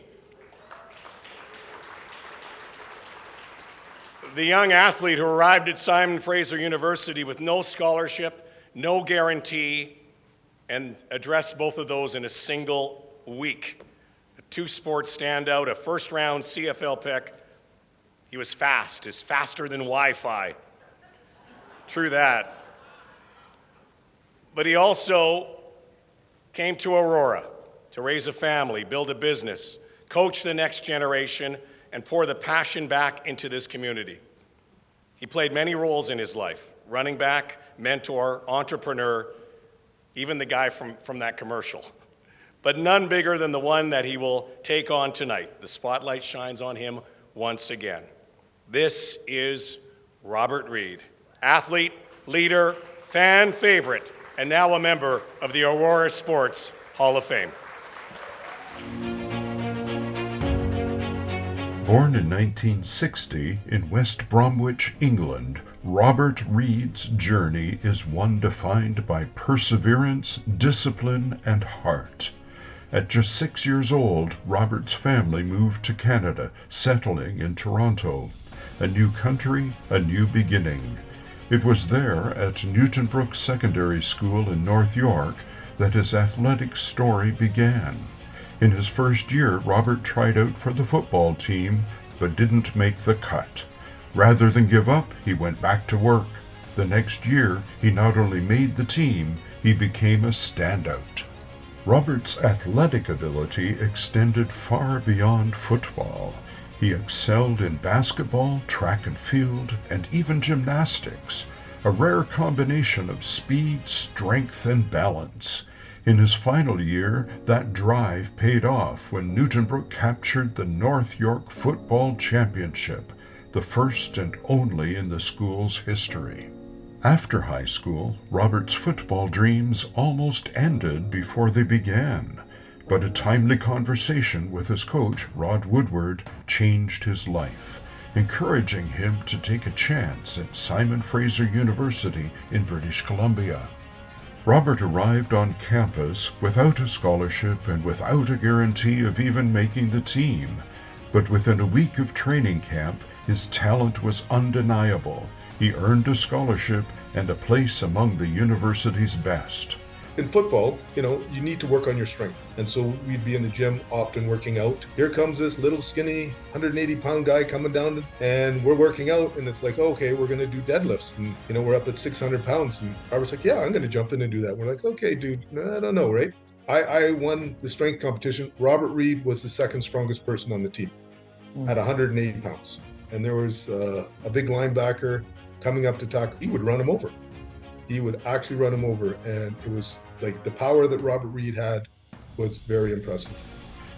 The young athlete who arrived at Simon Fraser University with no scholarship, no guarantee, and addressed both of those in a single week. A two-sport standout, a first-round CFL pick. He was fast, is faster than Wi-Fi. True that. But he also came to Aurora to raise a family, build a business, coach the next generation, and pour the passion back into this community. He played many roles in his life: running back, mentor, entrepreneur, even the guy from that commercial. But none bigger than the one that he will take on tonight. The spotlight shines on him once again. This is Robert Reed, athlete, leader, fan favorite, and now a member of the Aurora Sports Hall of Fame. Born in 1960 in West Bromwich, England, Robert Reed's journey is one defined by perseverance, discipline, and heart. At just 6 years old, Robert's family moved to Canada, settling in Toronto. A new country, a new beginning. It was there at Newton Brook Secondary School in North York that his athletic story began. In his first year, Robert tried out for the football team, but didn't make the cut. Rather than give up, he went back to work. The next year, he not only made the team, he became a standout. Robert's athletic ability extended far beyond football. He excelled in basketball, track and field, and even gymnastics, a rare combination of speed, strength, and balance. In his final year, that drive paid off when Newton Brook captured the North York Football Championship, the first and only in the school's history. After high school, Robert's football dreams almost ended before they began, but a timely conversation with his coach, Rod Woodward, changed his life, encouraging him to take a chance at Simon Fraser University in British Columbia. Robert arrived on campus without a scholarship and without a guarantee of even making the team, but within a week of training camp, his talent was undeniable. He earned a scholarship and a place among the university's best. in football, you need to work on your strength. And so we'd be in the gym often working out. Here comes this little skinny 180-pound guy coming down, and we're working out, and it's like, okay, we're going to do deadlifts. And, we're up at 600 pounds. And Robert's like, yeah, I'm going to jump in and do that. And we're like, okay, dude, I don't know, right? I won the strength competition. Robert Reed was the second strongest person on the team at 180 pounds. And there was a big linebacker coming up to tackle. He would run him over. He would actually run him over. And it was like the power that Robert Reed had was very impressive.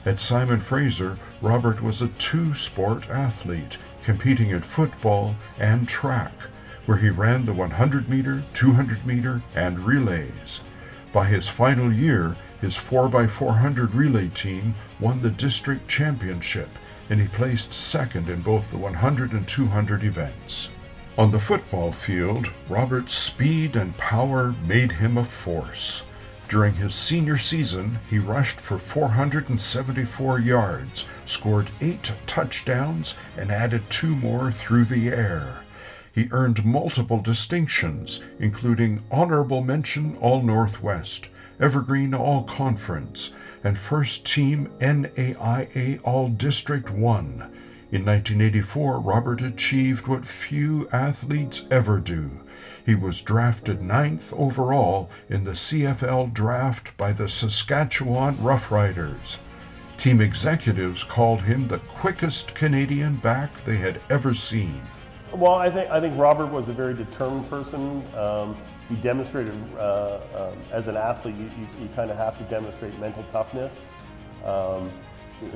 At Simon Fraser, Robert was a two-sport athlete, competing in football and track, where he ran the 100-meter, 200-meter, and relays. By his final year, his 4x400 relay team won the district championship, and he placed second in both the 100 and 200 events. On the football field, Robert's speed and power made him a force. During his senior season, he rushed for 474 yards, scored 8 touchdowns, and added 2 more through the air. He earned multiple distinctions, including Honorable Mention All-Northwest, Evergreen All-Conference, and First Team NAIA All-District 1. In 1984, Robert achieved what few athletes ever do. He was drafted 9th overall in the CFL draft by the Saskatchewan Roughriders. Team executives called him the quickest Canadian back they had ever seen. Well, I think Robert was a very determined person. He demonstrated, as an athlete, you kind of have to demonstrate mental toughness.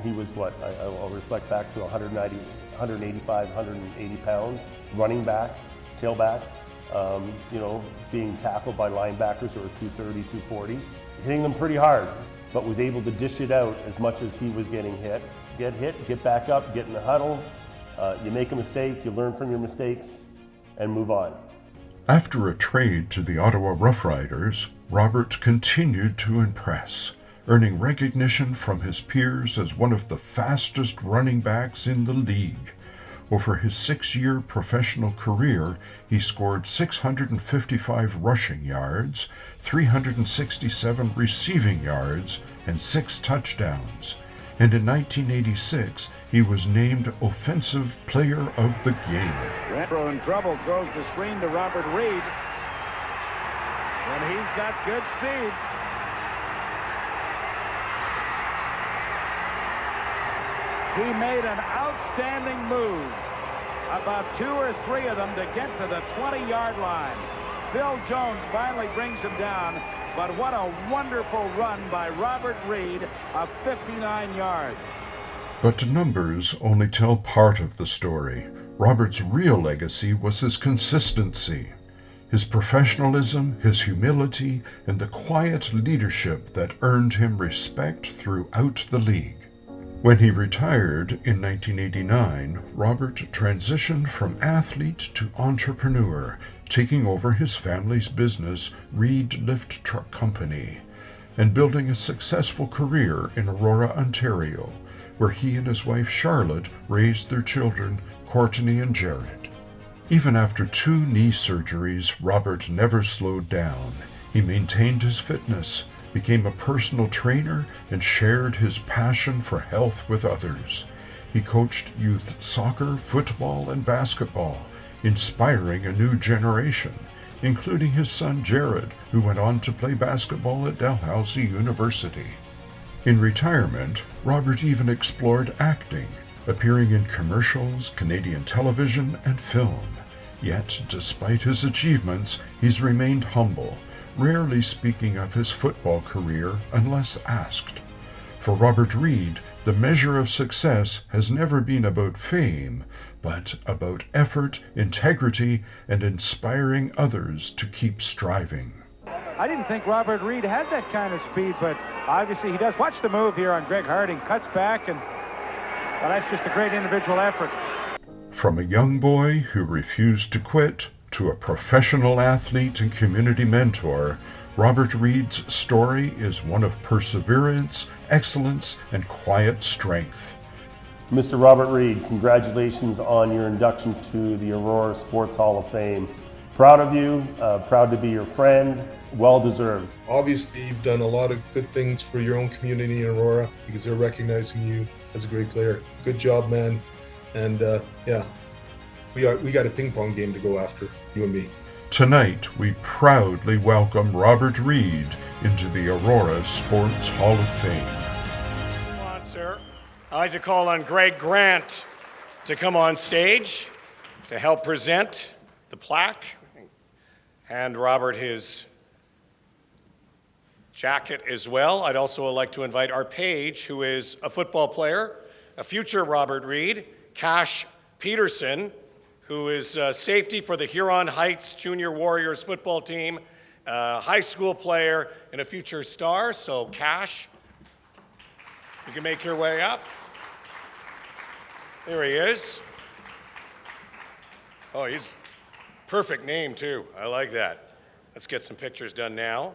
He was I'll reflect back to 185, 180 pounds, running back, tailback, being tackled by linebackers who are 230, 240, hitting them pretty hard, but was able to dish it out as much as he was getting hit. Get hit, get back up, get in the huddle. You make a mistake, you learn from your mistakes, and move on. After a trade to the Ottawa Roughriders, Robert continued to impress, earning recognition from his peers as one of the fastest running backs in the league. Over his 6-year professional career, he scored 655 rushing yards, 367 receiving yards, and 6 touchdowns. And in 1986, he was named Offensive Player of the Game. Renfro in trouble, throws the screen to Robert Reed. And he's got good speed. He made an outstanding move. About 2 or 3 of them to get to the 20-yard line. Bill Jones finally brings him down, but what a wonderful run by Robert Reed of 59 yards. But numbers only tell part of the story. Robert's real legacy was his consistency, his professionalism, his humility, and the quiet leadership that earned him respect throughout the league. When he retired in 1989, Robert transitioned from athlete to entrepreneur, taking over his family's business, Reed Lift Truck Company, and building a successful career in Aurora, Ontario, where he and his wife Charlotte raised their children, Courtney and Jared. Even after 2 knee surgeries, Robert never slowed down. He maintained his fitness, became a personal trainer, and shared his passion for health with others. He coached youth soccer, football, and basketball, inspiring a new generation, including his son Jared, who went on to play basketball at Dalhousie University. In retirement, Robert even explored acting, appearing in commercials, Canadian television, and film. Yet, despite his achievements, he's remained humble, rarely speaking of his football career unless asked. For Robert Reed, the measure of success has never been about fame, but about effort, integrity, and inspiring others to keep striving. I didn't think Robert Reed had that kind of speed, but obviously he does. Watch the move here on Greg Harding. Cuts back, and well, that's just a great individual effort. From a young boy who refused to quit to a professional athlete and community mentor, Robert Reed's story is one of perseverance, excellence, and quiet strength. Mr. Robert Reed, congratulations on your induction to the Aurora Sports Hall of Fame. proud of you, proud to be your friend, well deserved. Obviously, you've done a lot of good things for your own community in Aurora because they're recognizing you as a great player. Good job, man. And yeah, we got a ping pong game to go after, you and me. Tonight, we proudly welcome Robert Reed into the Aurora Sports Hall of Fame. Sponsor, I'd like to call on Greg Grant to come on stage to help present the plaque. Hand Robert his jacket as well. I'd also like to invite our page, who is a football player, a future Robert Reed, Cash Peterson, who is safety for the Huron Heights Junior Warriors football team, high school player and a future star. So Cash, you can make your way up. There he is. Oh, he's perfect name too. I like that. Let's get some pictures done now.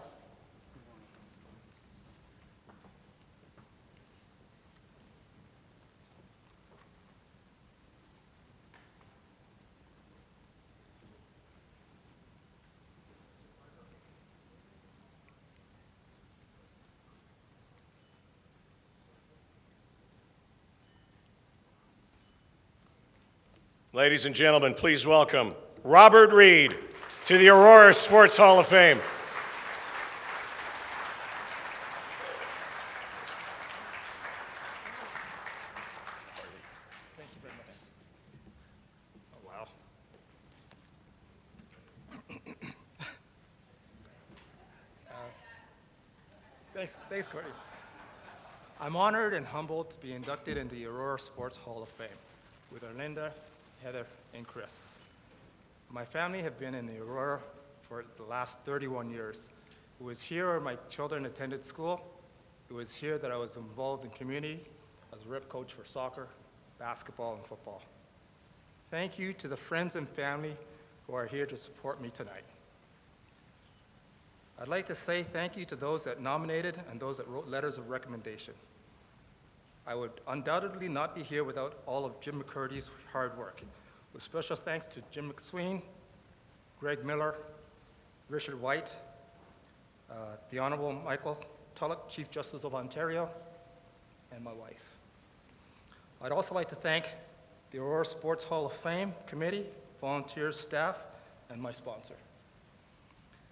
Ladies and gentlemen, please welcome Robert Reed to the Aurora Sports Hall of Fame. Thank you so much. Oh, wow. Thanks, Courtney. I'm honored and humbled to be inducted in the Aurora Sports Hall of Fame with Erlinda, Heather, and Chris. My family have been in the Aurora for the last 31 years. It was here where my children attended school. It was here that I was involved in community as a rep coach for soccer, basketball, and football. Thank you to the friends and family who are here to support me tonight. I'd like to say thank you to those that nominated and those that wrote letters of recommendation. I would undoubtedly not be here without all of Jim McCurdy's hard work. With special thanks to Jim McSween, Greg Miller, Richard White, the Honorable Michael Tulloch, Chief Justice of Ontario, and my wife. I'd also like to thank the Aurora Sports Hall of Fame Committee, volunteers, staff, and my sponsor.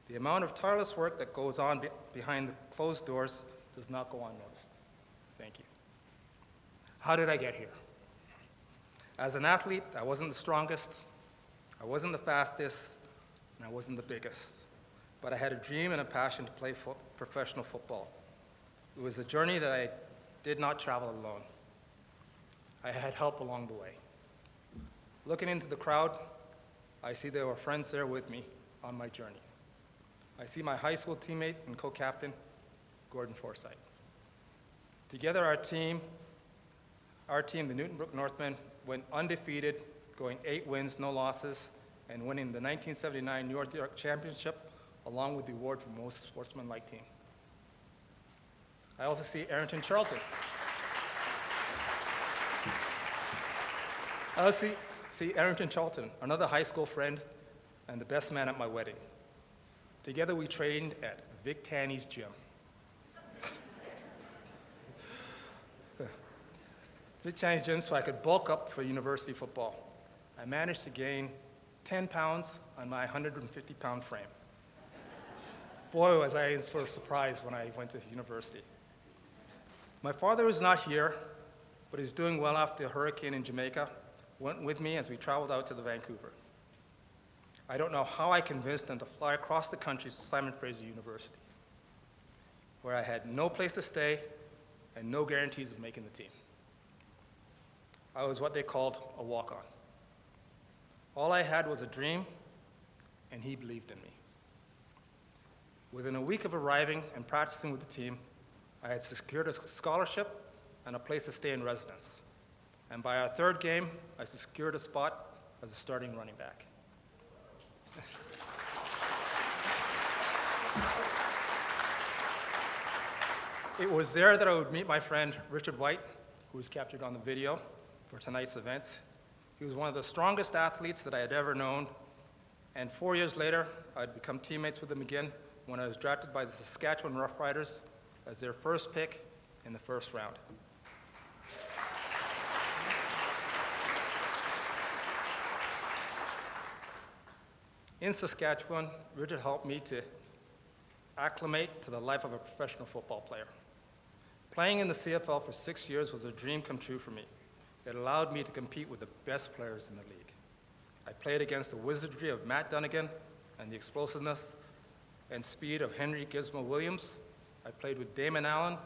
The amount of tireless work that goes on behind the closed doors does not go unnoticed. Thank you. How did I get here? As an athlete, I wasn't the strongest, I wasn't the fastest, and I wasn't the biggest. But I had a dream and a passion to play professional football. It was a journey that I did not travel alone. I had help along the way. Looking into the crowd, I see there were friends there with me on my journey. I see my high school teammate and co-captain, Gordon Forsythe. Together, our team, the Newton Brook Northmen, went undefeated, going 8 wins, no losses, and winning the 1979 North York Championship, along with the award for most sportsmanlike team. I also see Arrington Charlton. I also see Arrington Charlton, another high school friend and the best man at my wedding. Together we trained at Vic Tanny's gym. Vic Tanny's gym so I could bulk up for university football. I managed to gain 10 pounds on my 150-pound frame. Boy, was I in for a surprise when I went to university. My father was not here, but he's doing well after the hurricane in Jamaica. Went with me as we traveled out to the Vancouver. I don't know how I convinced him to fly across the country to Simon Fraser University, where I had no place to stay and no guarantees of making the team. I was what they called a walk-on. All I had was a dream, and he believed in me. Within a week of arriving and practicing with the team, I had secured a scholarship and a place to stay in residence. And by our third game, I secured a spot as a starting running back. It was there that I would meet my friend Richard White, who was captured on the video for tonight's events. He was one of the strongest athletes that I had ever known, And 4 years later, I'd become teammates with them again when I was drafted by the Saskatchewan Roughriders as their first pick in the first round. In Saskatchewan, Richard helped me to acclimate to the life of a professional football player. Playing in the CFL for 6 years was a dream come true for me. It allowed me to compete with the best players in the league. I played against the wizardry of Matt Dunnigan and the explosiveness and speed of Henry Gizmo Williams. I played with Damon Allen,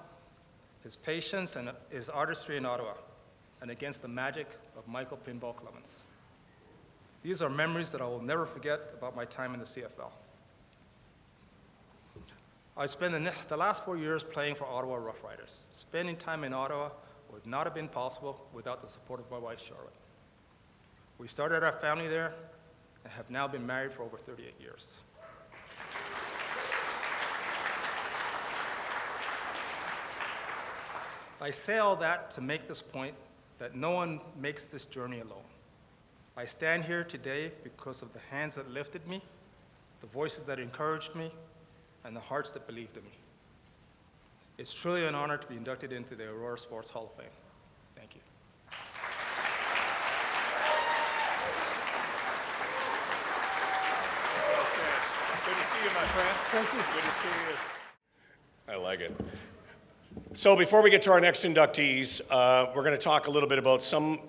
his patience and his artistry in Ottawa, and against the magic of Michael Pinball Clemens. These are memories that I will never forget about my time in the CFL. I spent the last 4 years playing for Ottawa Roughriders. Spending time in Ottawa would not have been possible without the support of my wife, Charlotte. We started our family there and have now been married for over 38 years. I say all that to make this point that no one makes this journey alone. I stand here today because of the hands that lifted me, the voices that encouraged me, and the hearts that believed in me. It's truly an honor to be inducted into the Aurora Sports Hall of Fame. Thank you. Good to see you, my friend. Thank you. Good to see you. I like it. So before we get to our next inductees, we're going to talk a little bit about some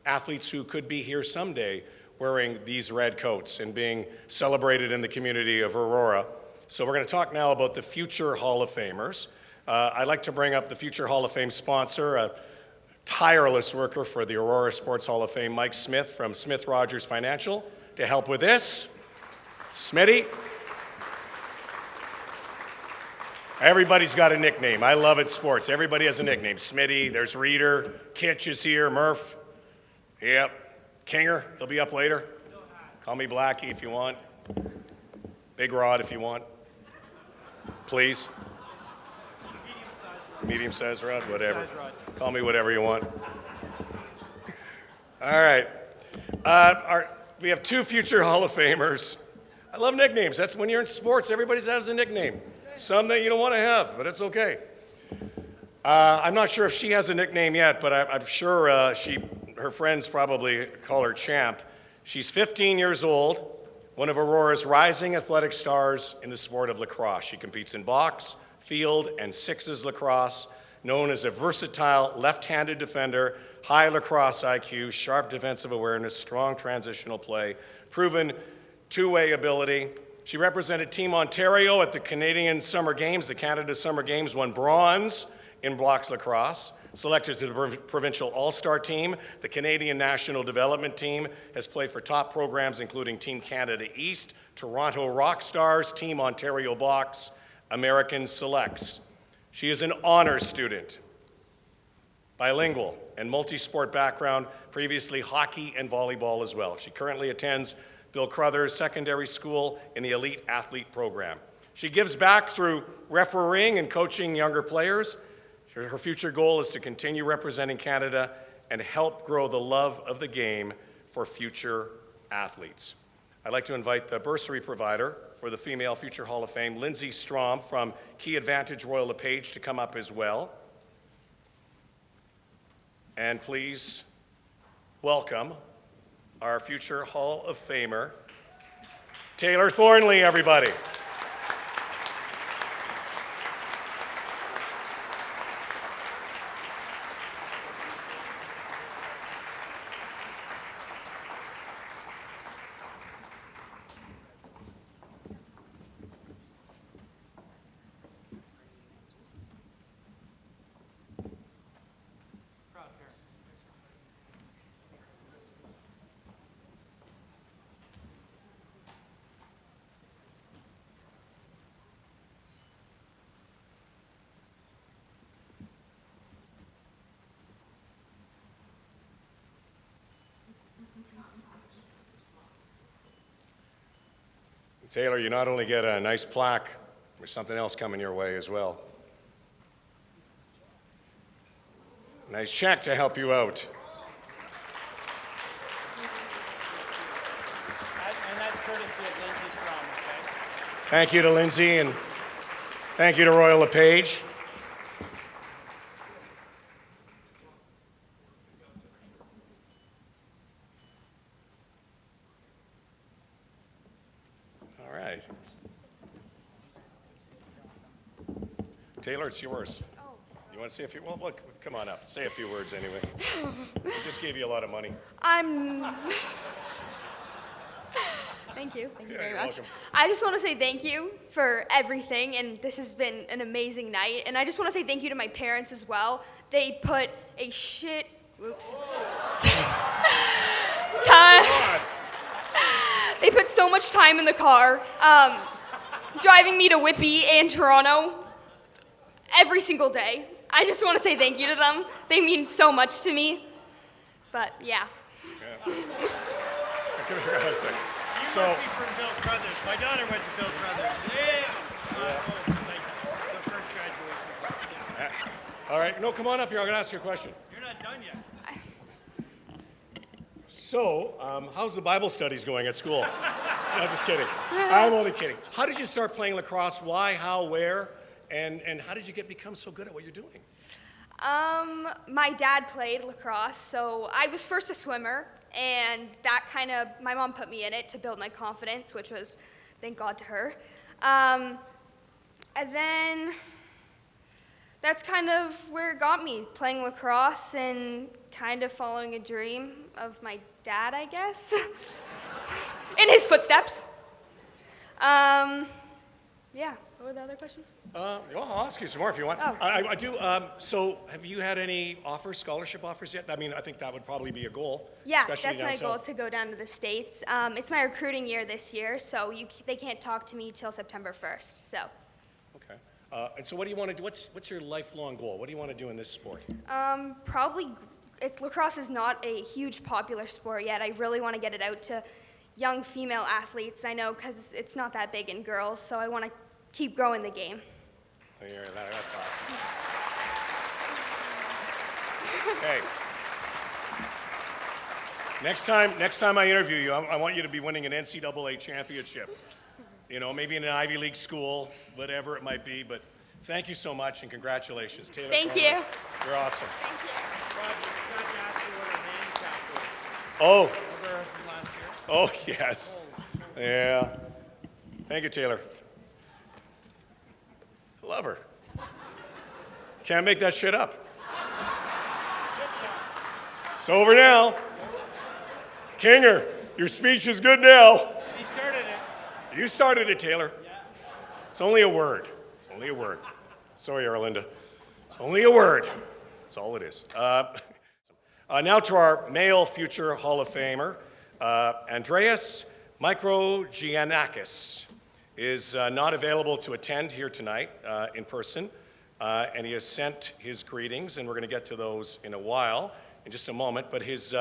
athletes who could be here someday wearing these red coats and being celebrated in the community of Aurora. So we're going to talk now about the future Hall of Famers. I'd like to bring up the future Hall of Fame sponsor, a tireless worker for the Aurora Sports Hall of Fame, Mike Smith from Smith Rogers Financial, to help with this. Smitty. Everybody's got a nickname. I love it, sports. Everybody has a nickname. Smitty, there's Reader, Kitch is here, Murph. Yep. Kinger, he'll be up later. Call me Blackie if you want. Big Rod if you want. Please. Medium-sized rod, whatever. Call me whatever you want. All right. We have two future Hall of Famers. I love nicknames. That's when you're in sports, everybody has a nickname. Some that you don't want to have, but it's okay. I'm not sure if she has a nickname yet, but I'm sure her friends probably call her Champ. She's 15 years old, one of Aurora's rising athletic stars in the sport of lacrosse. She competes in box, field, and sixes lacrosse, known as a versatile left-handed defender, high lacrosse IQ, sharp defensive awareness, strong transitional play, proven two-way ability. She represented Team Ontario at the Canadian Summer Games, the Canada Summer Games, won bronze in blocks lacrosse, selected to the provincial all-star team. The Canadian National Development Team has played for top programs including Team Canada East, Toronto Rock Stars, Team Ontario Box, American Selects. She is an honors student, bilingual, and multi-sport background, previously hockey and volleyball as well. She currently attends Bill Crothers Secondary School in the Elite Athlete Program. She gives back through refereeing and coaching younger players. Her future goal is to continue representing Canada and help grow the love of the game for future athletes. I'd like to invite the bursary provider for the Female Future Hall of Fame, Lindsay Strom from Key Advantage Royal LePage, to come up as well. And please welcome our future Hall of Famer, Taylor Thornley, everybody. Taylor, you not only get a nice plaque, there's something else coming your way as well. Nice check to help you out. And that's courtesy of Lindsay Strom, okay? Thank you to Lindsay, and thank you to Royal LePage. All right. Taylor, it's yours. You want to say a few? Well, look, come on up. Say a few words anyway. We just gave you a lot of money. Thank you Yeah, very you're much. welcome. I just want to say thank you for everything, and this has been an amazing night. And I just want to say thank you to my parents as well. They put a shit, time. They put so much time in the car, driving me to Whitby and Toronto every single day. I just want to say thank you to them. They mean so much to me. But yeah. You must be from Bill Brothers. My daughter went to Bill Brothers. Yeah. The first graduation. All right, no, come on up here. I'm going to ask you a question. You're not done yet. So, how's the Bible studies going at school? No, just kidding. I'm only kidding. How did you start playing lacrosse? Why, how, where? And how did you become so good at what you're doing? My dad played lacrosse, so I was first a swimmer, and that my mom put me in it to build my confidence, which was, thank God to her. And then that's kind of where it got me, playing lacrosse and kind of following a dream of my dad, I guess, in his footsteps. Yeah, what were the other questions? Well, I'll ask you some more if you want. Oh. I do. So, have you had any scholarship offers yet? I mean, I think that would probably be a goal. Yeah, especially that's down my goal, south. to go down to the States. It's my recruiting year this year, so they can't talk to me till September 1st, so. Okay. And so, what do you want to do? What's your lifelong goal? What do you want to do in this sport? Probably, lacrosse is not a huge popular sport yet. I really want to get it out to young female athletes. I know because it's not that big in girls, so I want to keep growing the game. Yeah, that's awesome. Hey. Next time I interview you, I want you to be winning an NCAA championship. You know, maybe in an Ivy League school, whatever it might be. But thank you so much and congratulations, Taylor. Thank Cronin. you. You're awesome. Thank you. Rob, you forgot to ask you what her handicap was. Oh. Remember from last year? Oh yes. Yeah. Thank you, Taylor. Love her. Can't make that shit up. It's over now. Kinger, your speech is good now. She started it. You started it, Taylor. Yeah. It's only a word. It's only a word. Sorry, Arlinda. It's only a word. That's all it is. Now to our male future Hall of Famer, Andreas Microgiannakis is not available to attend here tonight in person, and he has sent his greetings, and we're going to get to those in a while, in just a moment. But his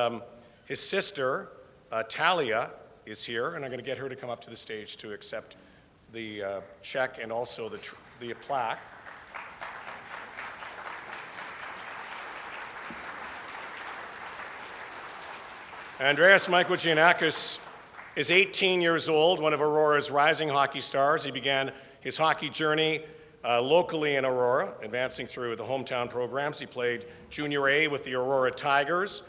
sister, Talia, is here, and I'm going to get her to come up to the stage to accept the check and also the plaque. Andreas Microgiannakis is 18 years old, one of Aurora's rising hockey stars. He began his hockey journey locally in Aurora, advancing through the hometown programs. He played Junior A with the Aurora Tigers.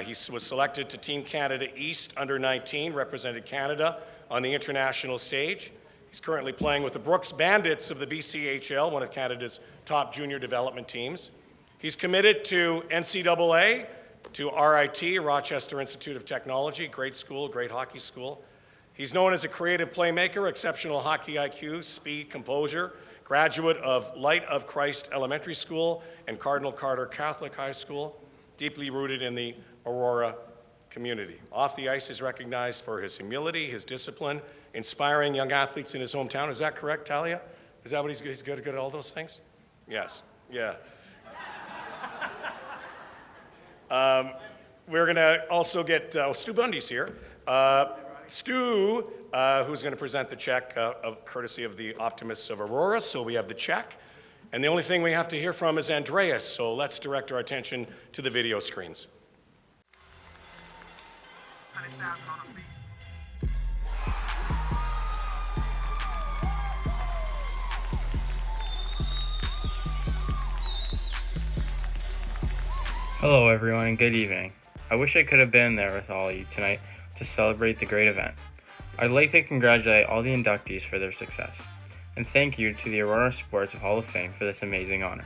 He was selected to Team Canada East under 19, represented Canada on the international stage. He's currently playing with the Brooks Bandits of the BCHL, one of Canada's top junior development teams. He's committed to NCAA, to RIT, Rochester Institute of Technology, great school, great hockey school. He's known as a creative playmaker, exceptional hockey IQ, speed, composure, graduate of Light of Christ Elementary School and Cardinal Carter Catholic High School, deeply rooted in the Aurora community. Off the ice, is recognized for his humility, his discipline, inspiring young athletes in his hometown. Is that correct, Talia? Is that what he's good at all those things? Yes, yeah. We're going to also get Stu Bundy's here. Stu, who's going to present the check courtesy of the Optimists of Aurora. So we have the check. And the only thing we have to hear from is Andreas. So let's direct our attention to the video screens. Hello everyone and good evening. I wish I could have been there with all of you tonight to celebrate the great event. I'd like to congratulate all the inductees for their success, and thank you to the Aurora Sports Hall of Fame for this amazing honor.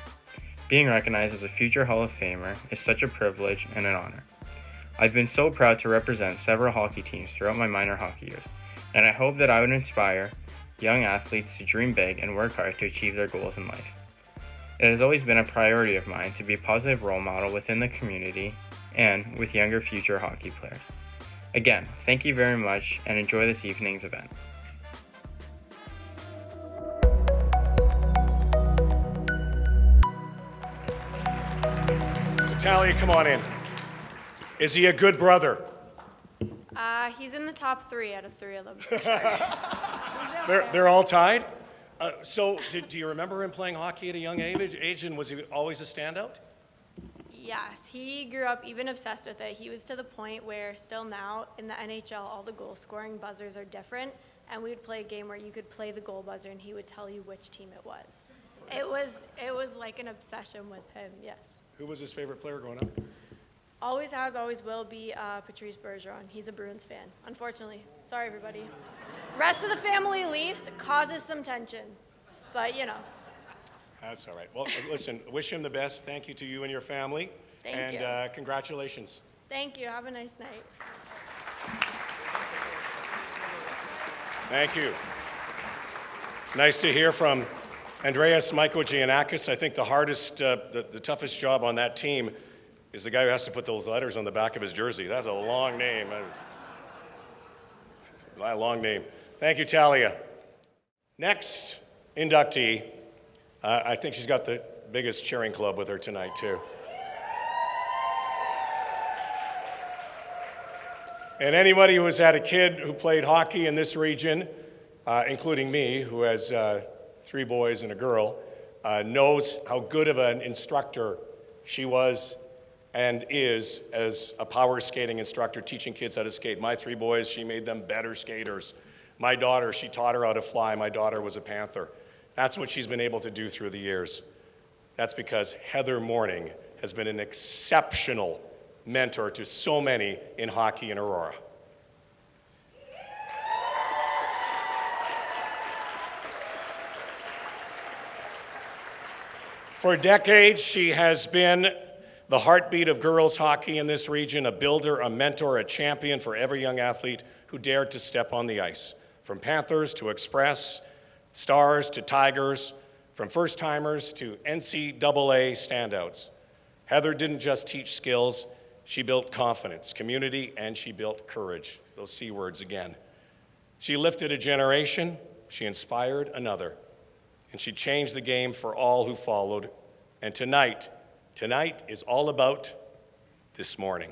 Being recognized as a future Hall of Famer is such a privilege and an honor. I've been so proud to represent several hockey teams throughout my minor hockey years, and I hope that I would inspire young athletes to dream big and work hard to achieve their goals in life. It has always been a priority of mine to be a positive role model within the community and with younger future hockey players. Again, thank you very much and enjoy this evening's event. So Talia, come on in. Is he a good brother? He's in the top 3 out of 3 of them. They're all tied? So do you remember him playing hockey at a young age, and was he always a standout? Yes, he grew up even obsessed with it. He was to the point where still now in the NHL, all the goal scoring buzzers are different, and we would play a game where you could play the goal buzzer and he would tell you which team it was. It was like an obsession with him, yes. Who was his favorite player growing up? Always has, always will be Patrice Bergeron. He's a Bruins fan, unfortunately. Sorry, everybody. Rest of the family Leafs causes some tension, but you know. That's all right. Well, listen, wish him the best. Thank you to you and your family. Thank you. And congratulations. Thank you. Have a nice night. Thank you. Nice to hear from Andreas Mykogiannakis. I think the hardest, the toughest job on that team is the guy who has to put those letters on the back of his jersey. That's a long name. A long name. Thank you, Talia. Next inductee, I think she's got the biggest cheering club with her tonight, too. And anybody who has had a kid who played hockey in this region, including me, who has 3 boys and a girl, knows how good of an instructor she was and is as a power skating instructor, teaching kids how to skate. My 3 boys, she made them better skaters. My daughter, she taught her how to fly. My daughter was a Panther. That's what she's been able to do through the years. That's because Heather Morning has been an exceptional mentor to so many in hockey in Aurora. For decades, she has been the heartbeat of girls hockey in this region, a builder, a mentor, a champion for every young athlete who dared to step on the ice. From Panthers to Express, Stars to Tigers, from first-timers to NCAA standouts. Heather didn't just teach skills, she built confidence, community, and she built courage. Those C words again. She lifted a generation, she inspired another, and she changed the game for all who followed. And tonight is all about this morning.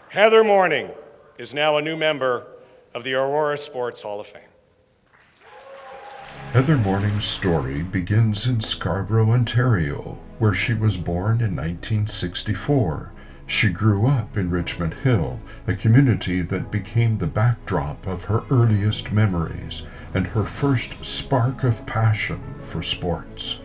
Heather Morning is now a new member of the Aurora Sports Hall of Fame. Heather Morning's story begins in Scarborough, Ontario, where she was born in 1964. She grew up in Richmond Hill, a community that became the backdrop of her earliest memories and her first spark of passion for sports.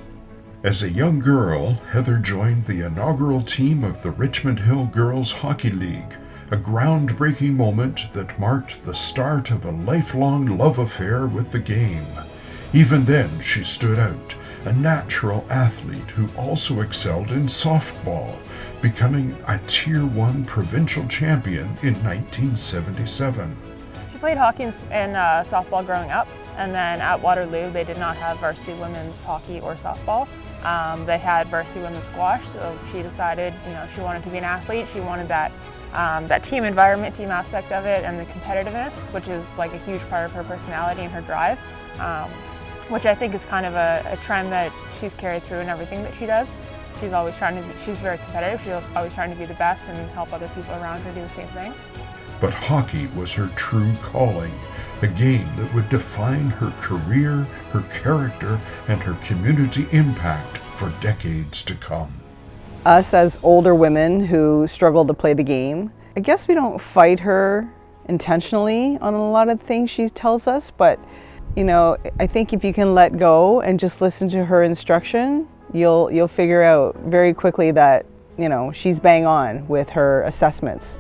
As a young girl, Heather joined the inaugural team of the Richmond Hill Girls Hockey League, a groundbreaking moment that marked the start of a lifelong love affair with the game. Even then, she stood out, a natural athlete who also excelled in softball, becoming a Tier 1 provincial champion in 1977. She played hockey and softball growing up, and then at Waterloo they did not have varsity women's hockey or softball. They had varsity women's squash, so she decided, she wanted to be an athlete. She wanted that team environment, team aspect of it, and the competitiveness, which is like a huge part of her personality and her drive, which I think is kind of a trend that she's carried through in everything that she does. She's always she's very competitive. She's always trying to be the best and help other people around her do the same thing. But hockey was her true calling, a game that would define her career, her character, and her community impact for decades to come. Us as older women who struggle to play the game, I guess we don't fight her intentionally on a lot of things she tells us, but I think if you can let go and just listen to her instruction, you'll figure out very quickly that she's bang on with her assessments.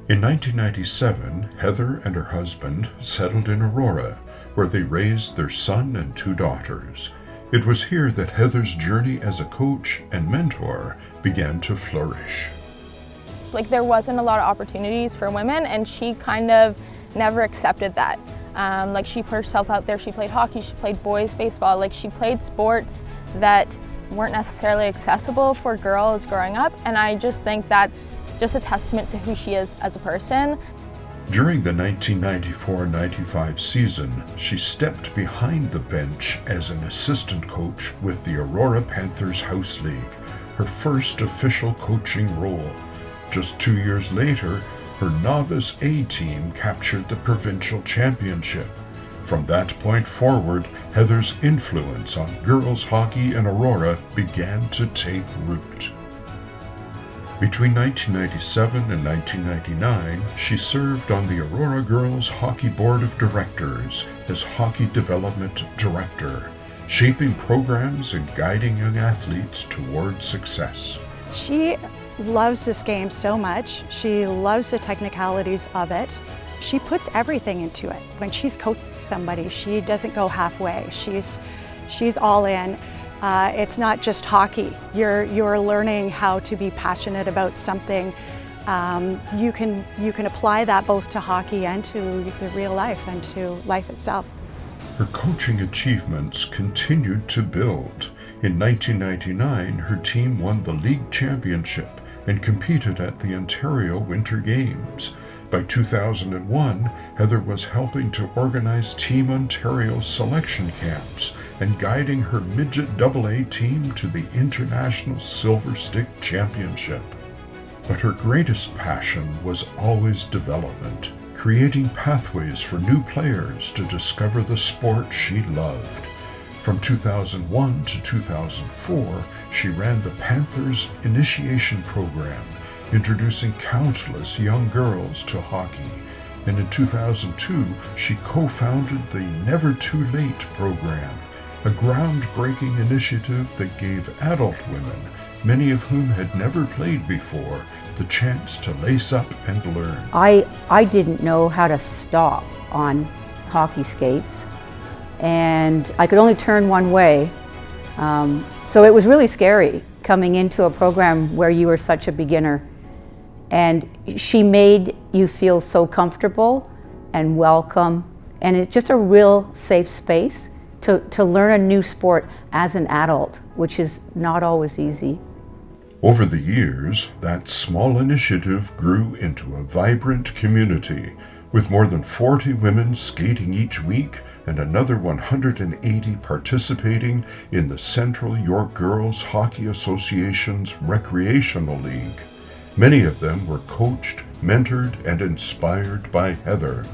In 1997, Heather and her husband settled in Aurora, where they raised their son and 2 daughters. It was here that Heather's journey as a coach and mentor began to flourish. Like, there wasn't a lot of opportunities for women, and she kind of never accepted that. Like, she put herself out there. She played hockey, she played boys baseball. Like, she played sports that weren't necessarily accessible for girls growing up, and I just think that's just a testament to who she is as a person. During the 1994-95 season, she stepped behind the bench as an assistant coach with the Aurora Panthers House League, her first official coaching role. Just 2 years later, her novice A team captured the provincial championship. From that point forward, Heather's influence on girls hockey in Aurora began to take root. Between 1997 and 1999, she served on the Aurora Girls Hockey Board of Directors as Hockey Development Director, shaping programs and guiding young athletes toward success. She loves this game so much. She loves the technicalities of it. She puts everything into it. When she's coaching somebody, she doesn't go halfway. She's all in. It's not just hockey. You're learning how to be passionate about something. You can apply that both to hockey and to the real life and to life itself. Her coaching achievements continued to build. In 1999, her team won the league championship and competed at the Ontario Winter Games. By 2001, Heather was helping to organize Team Ontario selection camps and guiding her midget AA team to the International Silver Stick Championship. But her greatest passion was always development, creating pathways for new players to discover the sport she loved. From 2001 to 2004, she ran the Panthers Initiation Program, introducing countless young girls to hockey. And in 2002, she co-founded the Never Too Late program, a groundbreaking initiative that gave adult women, many of whom had never played before, the chance to lace up and learn. I didn't know how to stop on hockey skates, and I could only turn one way. So it was really scary coming into a program where you were such a beginner. And she made you feel so comfortable and welcome, and it's just a real safe space to learn a new sport as an adult, which is not always easy. Over the years, that small initiative grew into a vibrant community, with more than 40 women skating each week and another 180 participating in the Central York Girls Hockey Association's Recreational League. Many of them were coached, mentored, and inspired by Heather.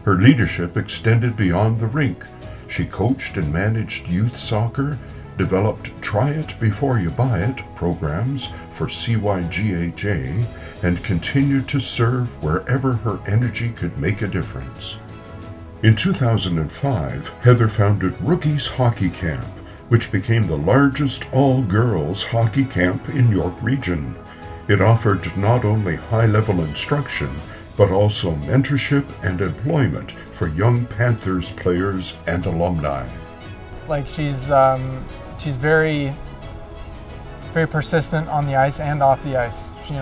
Her leadership extended beyond the rink. She coached and managed youth soccer, developed Try It Before You Buy It programs for CYGHA, and continued to serve wherever her energy could make a difference. In 2005, Heather founded Rookies Hockey Camp, which became the largest all-girls hockey camp in York Region. It offered not only high-level instruction, but also mentorship and employment for young Panthers players and alumni. Like, she's very, very persistent on the ice and off the ice. She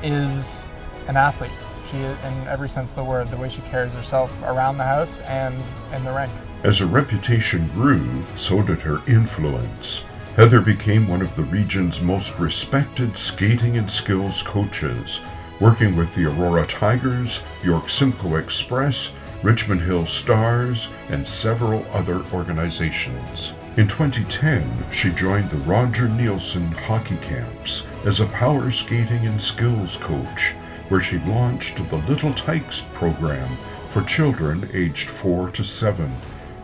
is an athlete. She, in every sense of the word, the way she carries herself around the house and in the rink. As her reputation grew, so did her influence. Heather became one of the region's most respected skating and skills coaches, working with the Aurora Tigers, York Simcoe Express, Richmond Hill Stars, and several other organizations. In 2010, she joined the Roger Nielsen hockey camps as a power skating and skills coach, where she launched the Little Tykes program for children aged 4 to 7,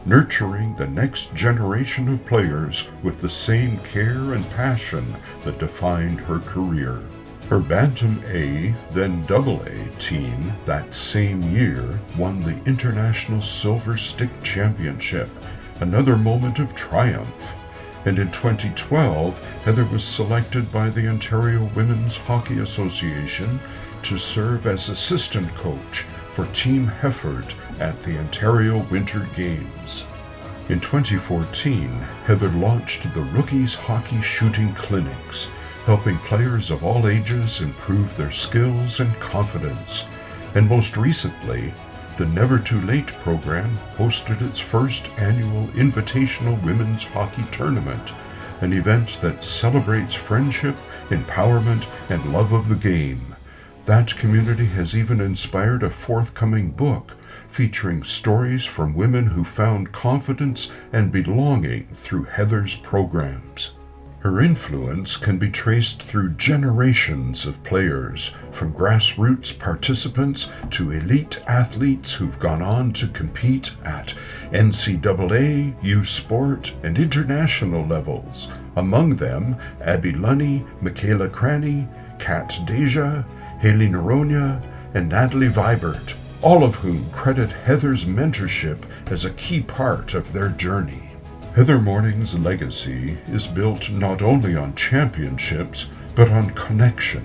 nurturing the next generation of players with the same care and passion that defined her career. Her Bantam A, then AA team that same year won the International Silver Stick Championship, another moment of triumph. And in 2012, Heather was selected by the Ontario Women's Hockey Association to serve as assistant coach for Team Hefford at the Ontario Winter Games. In 2014, Heather launched the Rookies Hockey Shooting Clinics, helping players of all ages improve their skills and confidence. And most recently, the Never Too Late program hosted its first annual Invitational Women's Hockey Tournament, an event that celebrates friendship, empowerment, and love of the game. That community has even inspired a forthcoming book featuring stories from women who found confidence and belonging through Heather's programs. Her influence can be traced through generations of players, from grassroots participants to elite athletes who've gone on to compete at NCAA, U Sport, and international levels. Among them, Abby Lunny, Michaela Cranny, Kat Deja, Haley Naronia, and Natalie Vibert, all of whom credit Heather's mentorship as a key part of their journey. Heather Morning's legacy is built not only on championships, but on connection.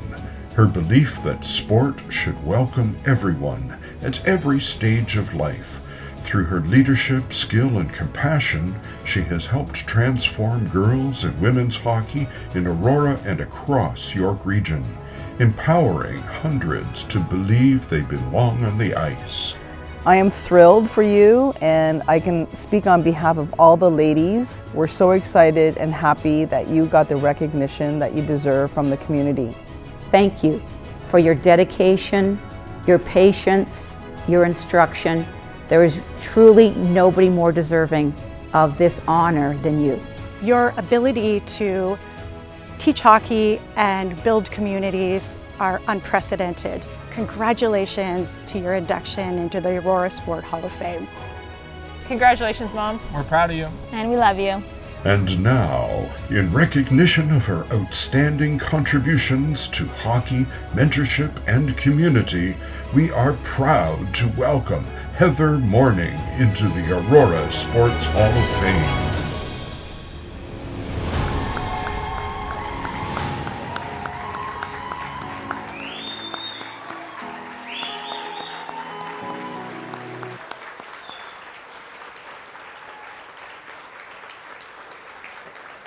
Her belief that sport should welcome everyone at every stage of life. Through her leadership, skill, and compassion, she has helped transform girls and women's hockey in Aurora and across York Region, empowering hundreds to believe they belong on the ice. I am thrilled for you, and I can speak on behalf of all the ladies. We're so excited and happy that you got the recognition that you deserve from the community. Thank you for your dedication, your patience, your instruction. There is truly nobody more deserving of this honor than you. Your ability to teach hockey and build communities are unprecedented. Congratulations to your induction into the Aurora Sport Hall of Fame. Congratulations, Mom. We're proud of you. And we love you. And now, in recognition of her outstanding contributions to hockey, mentorship, and community, we are proud to welcome Heather Morning into the Aurora Sports Hall of Fame.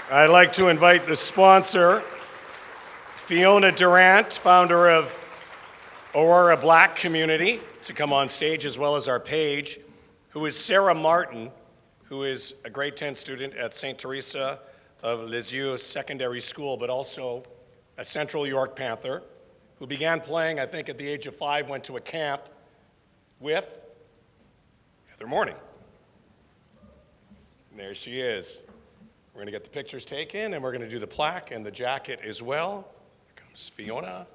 I'd like to invite the sponsor, Fiona Durant, founder of Aurora Black Community, to come on stage, as well as our page, who is Sarah Martin, who is a grade 10 student at St. Teresa of Lisieux Secondary School, but also a Central York Panther, who began playing, I think, at the age of 5, went to a camp with Heather Morning. And there she is. We're going to get the pictures taken, and we're going to do the plaque and the jacket as well. Here comes Fiona.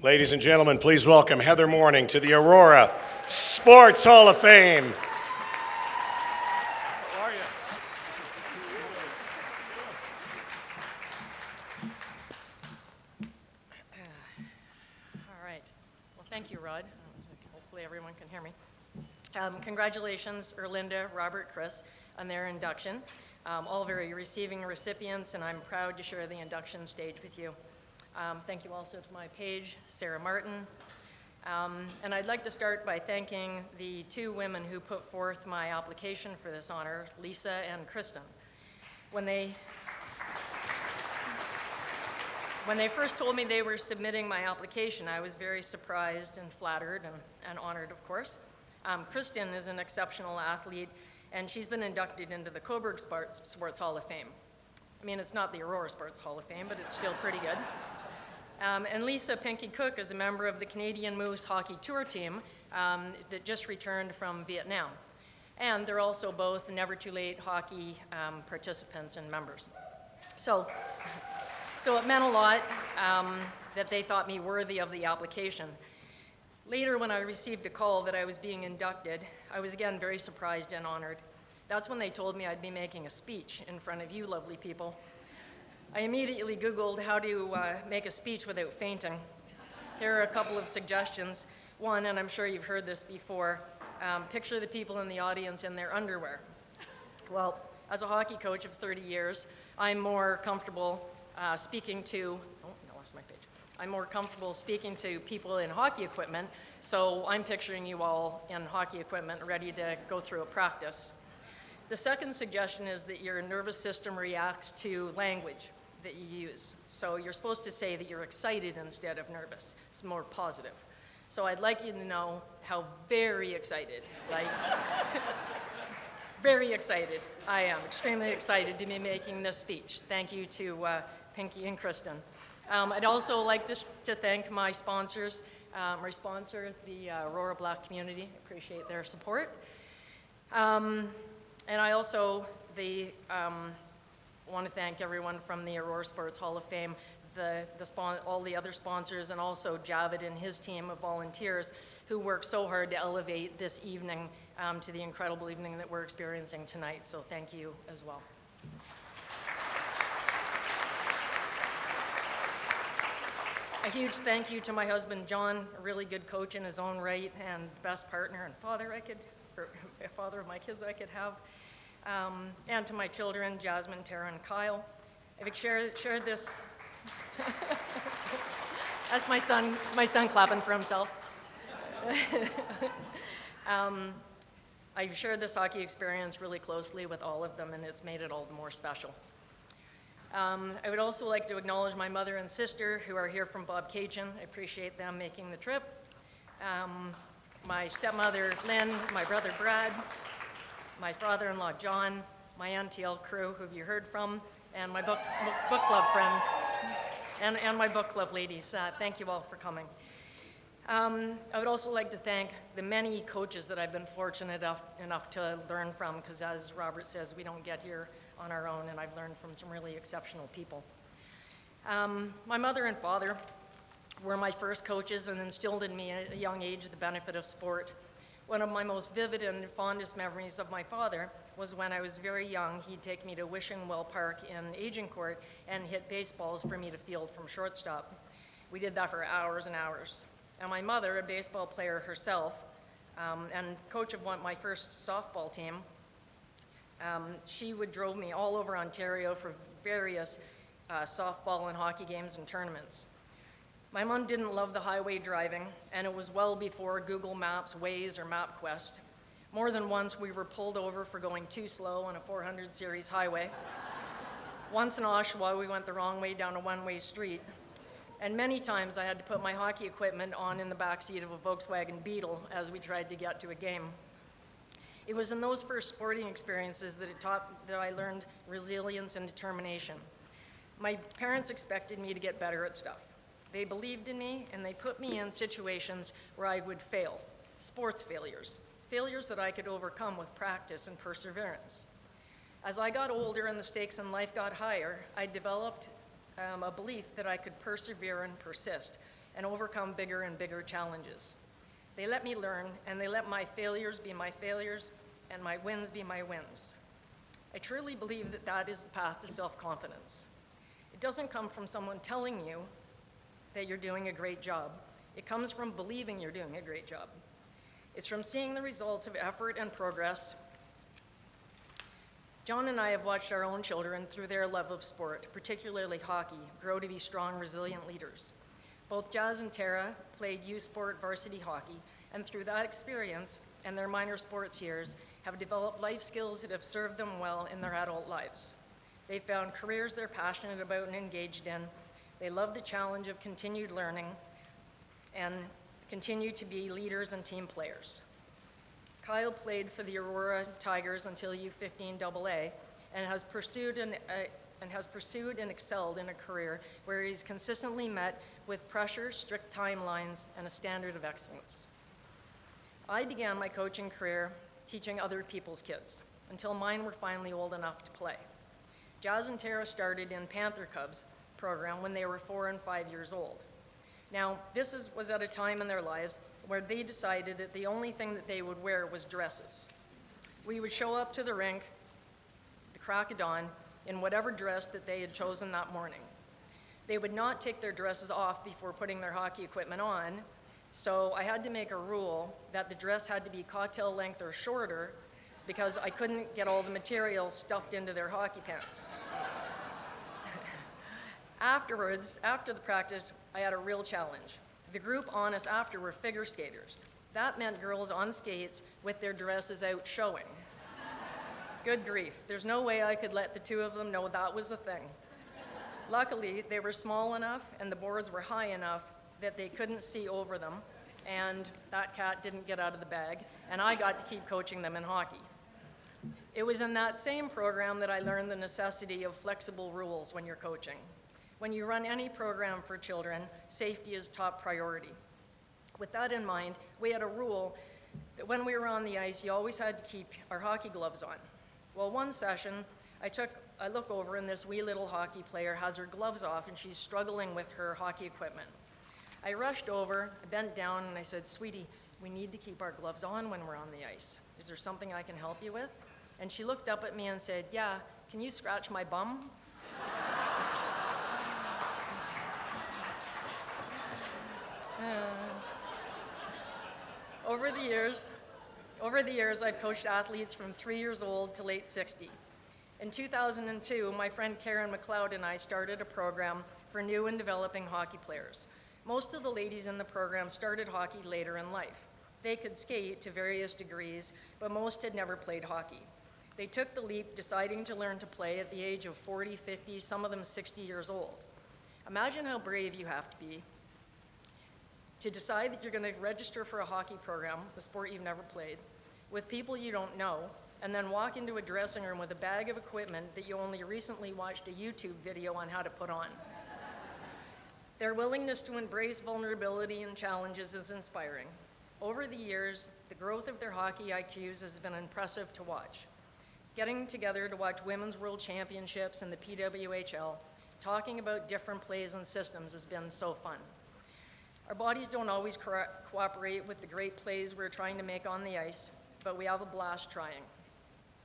Ladies and gentlemen, please welcome Heather Morning to the Aurora Sports Hall of Fame. How are you? All right. Well, thank you, Rod. Hopefully everyone can hear me. Congratulations, Erlinda, Robert, Chris, on their induction. All very receiving recipients, and I'm proud to share the induction stage with you. Thank you also to my page, Sarah Martin. And I'd like to start by thanking the two women who put forth my application for this honor, Lisa and Kristen. When they When they first told me they were submitting my application, I was very surprised and flattered and honored, of course. Kristen is an exceptional athlete, and she's been inducted into the Coburg Sports Hall of Fame. I mean, it's not the Aurora Sports Hall of Fame, but it's still pretty good. And Lisa Pinky Cook is a member of the Canadian Moose Hockey Tour team that just returned from Vietnam. And they're also both Never Too Late hockey participants and members. So it meant a lot that they thought me worthy of the application. Later, when I received a call that I was being inducted, I was again very surprised and honored. That's when they told me I'd be making a speech in front of you lovely people. I immediately Googled how to make a speech without fainting. Here are a couple of suggestions. One, and I'm sure you've heard this before, picture the people in the audience in their underwear. Well, as a hockey coach of 30 years, I'm more comfortable speaking to, I lost my page. I'm more comfortable speaking to people in hockey equipment, so I'm picturing you all in hockey equipment ready to go through a practice. The second suggestion is that your nervous system reacts to language that you use. So you're supposed to say that you're excited instead of nervous. It's more positive. So I'd like you to know how very excited, very excited I am, extremely excited to be making this speech. Thank you to Pinky and Kristen. I'd also like to thank my sponsors, my sponsor, the Aurora Black community. I appreciate their support. And I also want to thank everyone from the Aurora Sports Hall of Fame, all the other sponsors, and also Javid and his team of volunteers who worked so hard to elevate this evening to the incredible evening that we're experiencing tonight. So thank you as well. A huge thank you to my husband, John, a really good coach in his own right and the best partner and father of my kids I could have. And to my children, Jasmine, Tara, and Kyle. I've shared this. That's my son clapping for himself. I've shared this hockey experience really closely with all of them, and it's made it all the more special. I would also like to acknowledge my mother and sister who are here from Bob Cajun. I appreciate them making the trip. My stepmother, Lynn, my brother, Brad, my father-in-law, John, my NTL crew, who you heard from, and my book club friends, and my book club ladies. Thank you all for coming. I would also like to thank the many coaches that I've been fortunate enough to learn from, because as Robert says, we don't get here on our own, and I've learned from some really exceptional people. My mother and father were my first coaches and instilled in me at a young age the benefit of sport. One of my most vivid and fondest memories of my father was when I was very young. He'd take me to Wishing Well Park in Agincourt and hit baseballs for me to field from shortstop. We did that for hours and hours. And my mother, a baseball player herself, and coach of my first softball team, she would drove me all over Ontario for various softball and hockey games and tournaments. My mom didn't love the highway driving, and it was well before Google Maps, Waze, or MapQuest. More than once, we were pulled over for going too slow on a 400 series highway. Once in Oshawa, we went the wrong way down a one-way street. And many times I had to put my hockey equipment on in the backseat of a Volkswagen Beetle as we tried to get to a game. It was in those first sporting experiences that I learned resilience and determination. My parents expected me to get better at stuff. They believed in me, and they put me in situations where I would fail, sports failures that I could overcome with practice and perseverance. As I got older and the stakes in life got higher, I developed a belief that I could persevere and persist and overcome bigger and bigger challenges. They let me learn, and they let my failures be my failures and my wins be my wins. I truly believe that that is the path to self-confidence. It doesn't come from someone telling you that you're doing a great job. It comes from believing you're doing a great job. It's from seeing the results of effort and progress. John and I have watched our own children through their love of sport, particularly hockey, grow to be strong, resilient leaders. Both Jazz and Tara played U Sport varsity hockey, and through that experience and their minor sports years, have developed life skills that have served them well in their adult lives. They found careers they're passionate about and engaged in. They love the challenge of continued learning and continue to be leaders and team players. Kyle played for the Aurora Tigers until U15 AA and has pursued and excelled in a career where he's consistently met with pressure, strict timelines, and a standard of excellence. I began my coaching career teaching other people's kids until mine were finally old enough to play. Jazz and Tara started in Panther Cubs program when they were 4 and 5 years old. Now, this was at a time in their lives where they decided that the only thing that they would wear was dresses. We would show up to the rink, the crack of dawn, in whatever dress that they had chosen that morning. They would not take their dresses off before putting their hockey equipment on, so I had to make a rule that the dress had to be cocktail length or shorter because I couldn't get all the material stuffed into their hockey pants. Afterwards, after the practice, I had a real challenge. The group on us after were figure skaters. That meant girls on skates with their dresses out showing. Good grief, there's no way I could let the two of them know that was a thing. Luckily, they were small enough and the boards were high enough that they couldn't see over them, and that cat didn't get out of the bag, and I got to keep coaching them in hockey. It was in that same program that I learned the necessity of flexible rules when you're coaching. When you run any program for children, safety is top priority. With that in mind, we had a rule that when we were on the ice, you always had to keep our hockey gloves on. Well, one session, I look over and this wee little hockey player has her gloves off and she's struggling with her hockey equipment. I rushed over, I bent down, and I said, "Sweetie, we need to keep our gloves on when we're on the ice. Is there something I can help you with?" And she looked up at me and said, "Yeah, can you scratch my bum?" Over the years, I've coached athletes from 3 years old to late 60. In 2002, my friend Karen McLeod and I started a program for new and developing hockey players. Most of the ladies in the program started hockey later in life. They could skate to various degrees, but most had never played hockey. They took the leap, deciding to learn to play at the age of 40, 50, some of them 60 years old. Imagine how brave you have to be to decide that you're going to register for a hockey program, the sport you've never played, with people you don't know, and then walk into a dressing room with a bag of equipment that you only recently watched a YouTube video on how to put on. Their willingness to embrace vulnerability and challenges is inspiring. Over the years, the growth of their hockey IQs has been impressive to watch. Getting together to watch Women's World Championships and the PWHL, talking about different plays and systems has been so fun. Our bodies don't always cooperate with the great plays we're trying to make on the ice, but we have a blast trying.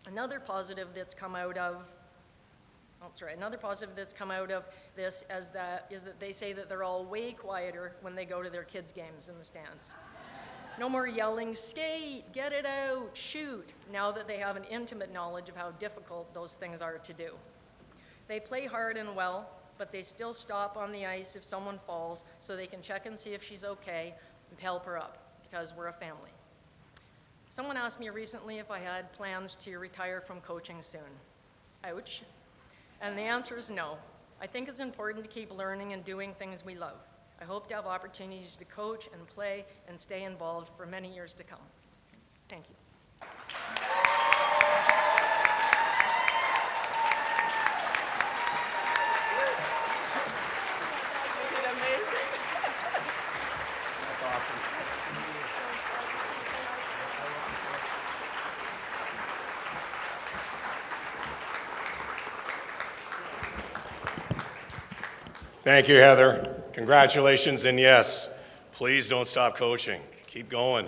Another positive that's come out of this is that they say that they're all way quieter when they go to their kids' games in the stands. No more yelling, "Skate, get it out, shoot," now that they have an intimate knowledge of how difficult those things are to do. They play hard and well, but they still stop on the ice if someone falls so they can check and see if she's okay and help her up, because we're a family. Someone asked me recently if I had plans to retire from coaching soon. Ouch. And the answer is no. I think it's important to keep learning and doing things we love. I hope to have opportunities to coach and play and stay involved for many years to come. Thank you. Thank you, Heather. Congratulations, and yes, please don't stop coaching. Keep going.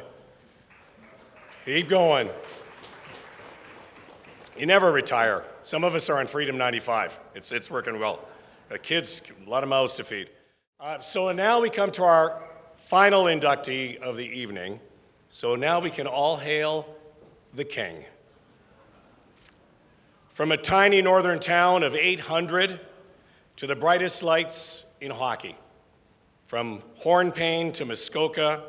Keep going. You never retire. Some of us are on Freedom 95. It's working well. Kids, a lot of mouths to feed. So now we come to our final inductee of the evening. So now we can all hail the king. From a tiny northern town of 800 to the brightest lights in hockey, from Hornpain to Muskoka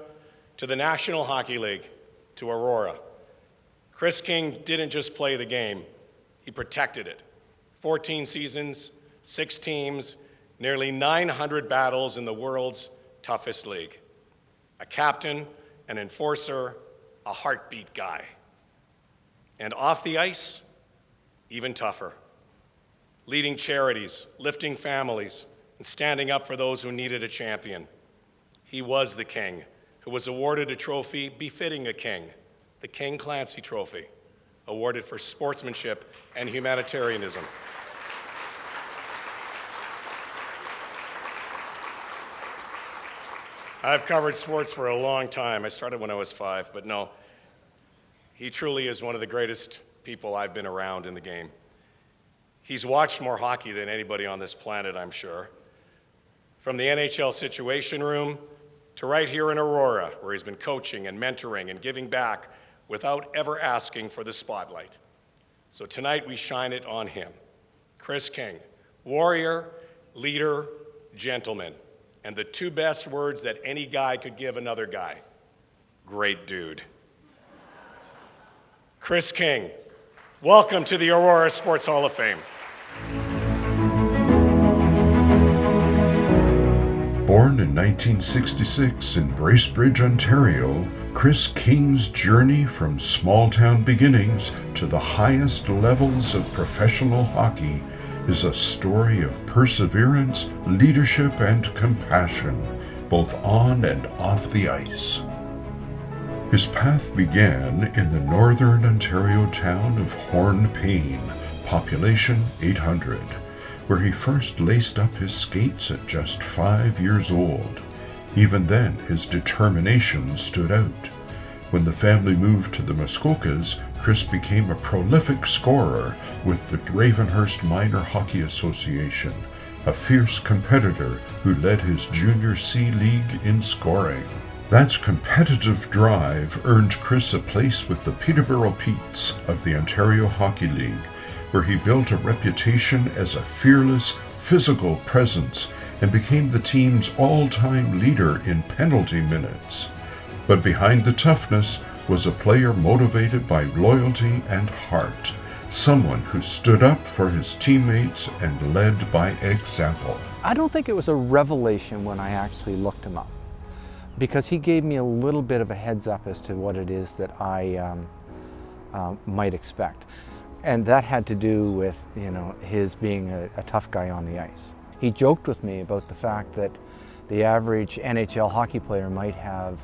to the National Hockey League to Aurora. Chris King didn't just play the game, he protected it. 14 seasons, 6 teams, nearly 900 battles in the world's toughest league. A captain, an enforcer, a heartbeat guy. And off the ice, even tougher. Leading charities, lifting families, and standing up for those who needed a champion. He was the king, who was awarded a trophy befitting a king, the King Clancy Trophy, awarded for sportsmanship and humanitarianism. I've covered sports for a long time. I started when I was 5, but no, he truly is one of the greatest people I've been around in the game. He's watched more hockey than anybody on this planet, I'm sure. From the NHL Situation Room to right here in Aurora, where he's been coaching and mentoring and giving back without ever asking for the spotlight. So tonight we shine it on him. Chris King, warrior, leader, gentleman, and the two best words that any guy could give another guy: great dude. Chris King, welcome to the Aurora Sports Hall of Fame. Born in 1966 in Bracebridge, Ontario, Chris King's journey from small-town beginnings to the highest levels of professional hockey is a story of perseverance, leadership, and compassion, both on and off the ice. His path began in the northern Ontario town of Hornpain, population 800, where he first laced up his skates at just 5 years old. Even then, his determination stood out. When the family moved to the Muskokas, Chris became a prolific scorer with the Ravenhurst Minor Hockey Association, a fierce competitor who led his Junior C League in scoring. That competitive drive earned Chris a place with the Peterborough Petes of the Ontario Hockey League, where he built a reputation as a fearless, physical presence and became the team's all-time leader in penalty minutes. But behind the toughness was a player motivated by loyalty and heart, someone who stood up for his teammates and led by example. I don't think it was a revelation when I actually looked him up, because he gave me a little bit of a heads up as to what it is that I might expect. And that had to do with, his being a tough guy on the ice. He joked with me about the fact that the average NHL hockey player might have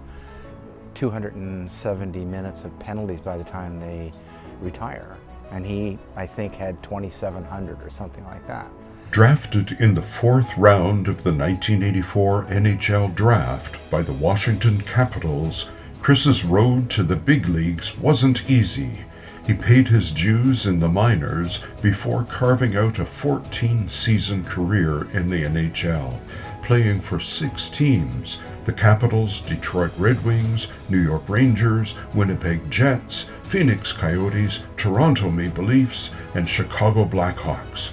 270 minutes of penalties by the time they retire. And he, I think, had 2,700 or something like that. Drafted in the 4th round of the 1984 NHL Draft by the Washington Capitals, Chris's road to the big leagues wasn't easy. He paid his dues in the minors before carving out a 14-season career in the NHL, playing for 6 teams: the Capitals, Detroit Red Wings, New York Rangers, Winnipeg Jets, Phoenix Coyotes, Toronto Maple Leafs, and Chicago Blackhawks.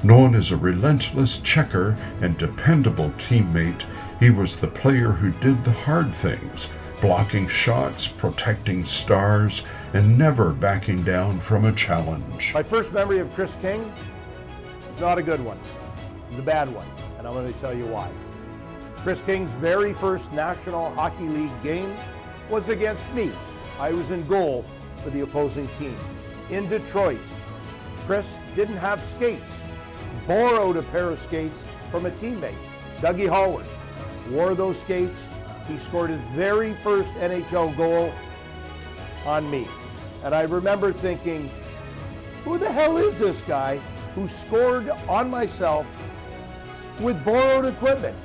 Known as a relentless checker and dependable teammate, he was the player who did the hard things, blocking shots, protecting stars, and never backing down from a challenge. My first memory of Chris King is not a good one. It's a bad one, and I'm going to tell you why. Chris King's very first National Hockey League game was against me. I was in goal for the opposing team. In Detroit, Chris didn't have skates, borrowed a pair of skates from a teammate, Dougie Hallward. Wore those skates. He scored his very first NHL goal on me. And I remember thinking, who the hell is this guy who scored on myself with borrowed equipment?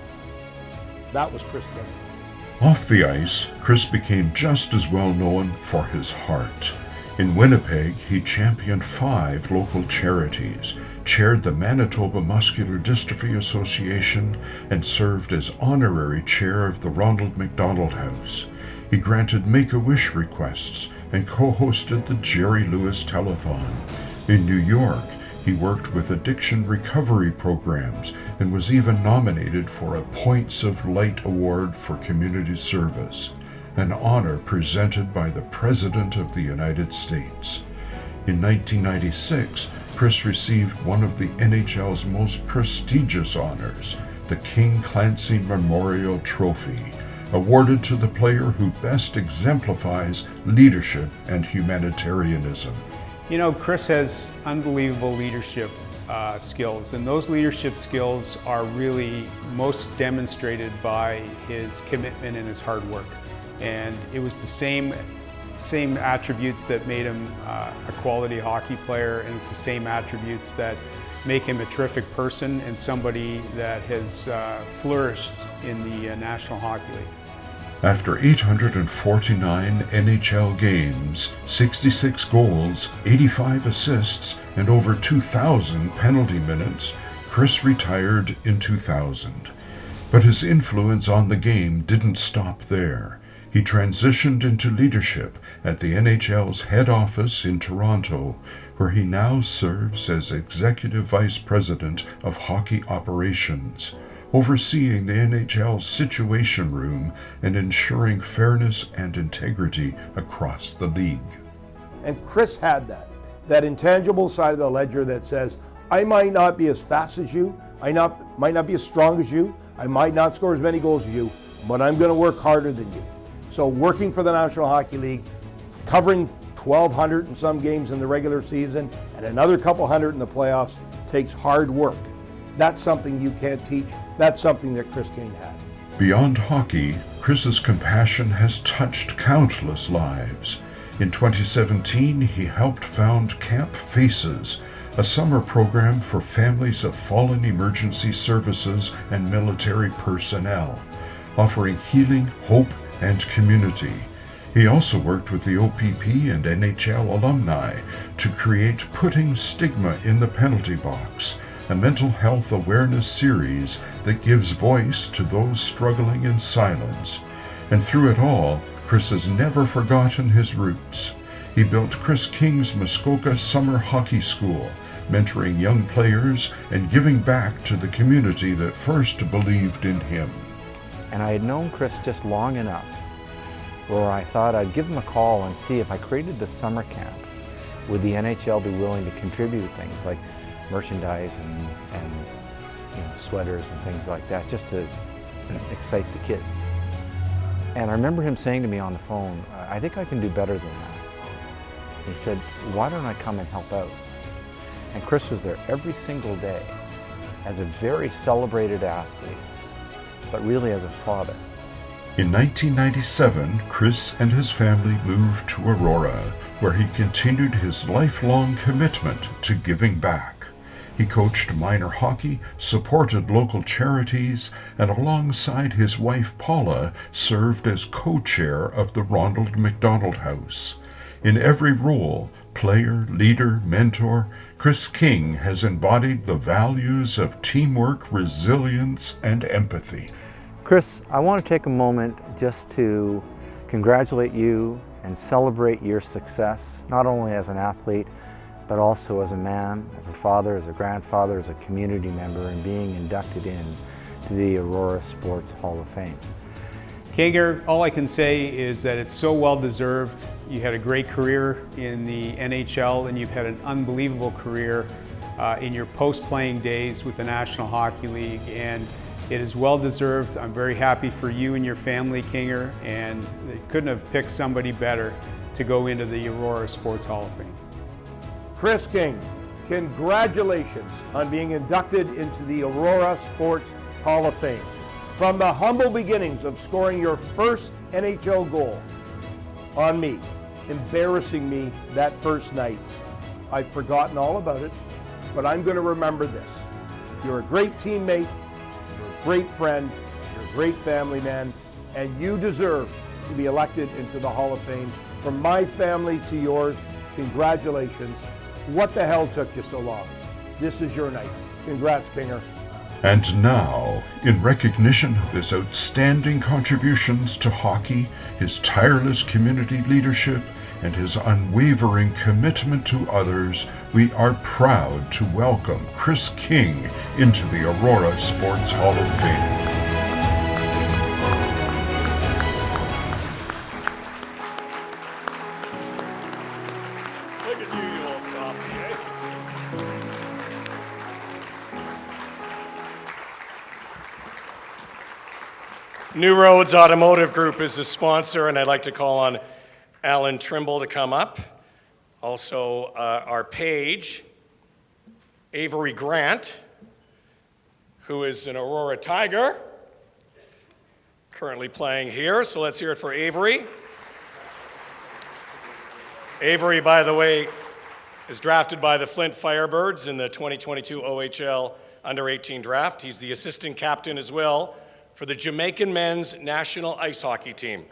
That was Chris King. Off the ice, Chris became just as well known for his heart. In Winnipeg, he championed 5 local charities, chaired the Manitoba Muscular Dystrophy Association, and served as honorary chair of the Ronald McDonald House. He granted Make-A-Wish requests and co-hosted the Jerry Lewis Telethon. In New York, he worked with addiction recovery programs and was even nominated for a Points of Light Award for community service, an honor presented by the President of the United States. In 1996, Chris received one of the NHL's most prestigious honors, the King Clancy Memorial Trophy, awarded to the player who best exemplifies leadership and humanitarianism. You know, Chris has unbelievable leadership skills, and those leadership skills are really most demonstrated by his commitment and his hard work. And it was the same attributes that made him a quality hockey player, and it's the same attributes that make him a terrific person and somebody that has flourished in the National Hockey League. After 849 NHL games, 66 goals, 85 assists, and over 2,000 penalty minutes, Chris retired in 2000. But his influence on the game didn't stop there. He transitioned into leadership at the NHL's head office in Toronto, where he now serves as Executive Vice President of Hockey Operations, overseeing the NHL's Situation Room and ensuring fairness and integrity across the league. And Chris had that intangible side of the ledger that says, I might not be as fast as you, I might not be as strong as you, I might not score as many goals as you, but I'm going to work harder than you. So working for the National Hockey League, covering 1,200 and some games in the regular season and another couple hundred in the playoffs takes hard work. That's something you can't teach. That's something that Chris King had. Beyond hockey, Chris's compassion has touched countless lives. In 2017, he helped found Camp Faces, a summer program for families of fallen emergency services and military personnel, offering healing, hope, and community. He also worked with the OPP and NHL alumni to create Putting Stigma in the Penalty Box, a mental health awareness series that gives voice to those struggling in silence. And through it all, Chris has never forgotten his roots. He built Chris King's Muskoka Summer Hockey School, mentoring young players and giving back to the community that first believed in him. And I had known Chris just long enough where I thought I'd give him a call and see if I created the summer camp, would the NHL be willing to contribute things like merchandise and sweaters and things like that, just to excite the kids. And I remember him saying to me on the phone, I think I can do better than that. He said, why don't I come and help out? And Chris was there every single day as a very celebrated athlete, but really as a father. In 1997, Chris and his family moved to Aurora, where he continued his lifelong commitment to giving back. He coached minor hockey, supported local charities, and alongside his wife Paula, served as co-chair of the Ronald McDonald House. In every role, player, leader, mentor, Chris King has embodied the values of teamwork, resilience, and empathy. Chris, I want to take a moment just to congratulate you and celebrate your success, not only as an athlete, but also as a man, as a father, as a grandfather, as a community member, and being inducted in to the Aurora Sports Hall of Fame. Kinger, all I can say is that it's so well deserved. You had a great career in the NHL, and you've had an unbelievable career in your post-playing days with the National Hockey League, and it is well deserved. I'm very happy for you and your family, Kinger, and they couldn't have picked somebody better to go into the Aurora Sports Hall of Fame. Chris King, congratulations on being inducted into the Aurora Sports Hall of Fame. From the humble beginnings of scoring your first NHL goal on me, embarrassing me that first night, I've forgotten all about it, but I'm going to remember this. You're a great teammate, you're a great friend, you're a great family man, and you deserve to be elected into the Hall of Fame. From my family to yours, congratulations. What the hell took you so long? This is your night. Congrats, Kinger. And now, in recognition of his outstanding contributions to hockey, his tireless community leadership, and his unwavering commitment to others, we are proud to welcome Chris King into the Aurora Sports Hall of Fame. Look at you, you old softy, eh? New Roads Automotive Group is the sponsor, and I'd like to call on Alan Trimble to come up. Also, our page, Avery Grant, who is an Aurora Tiger, currently playing here. So let's hear it for Avery. Avery, by the way, is drafted by the Flint Firebirds in the 2022 OHL Under-18 draft. He's the assistant captain as well for the Jamaican men's national ice hockey team.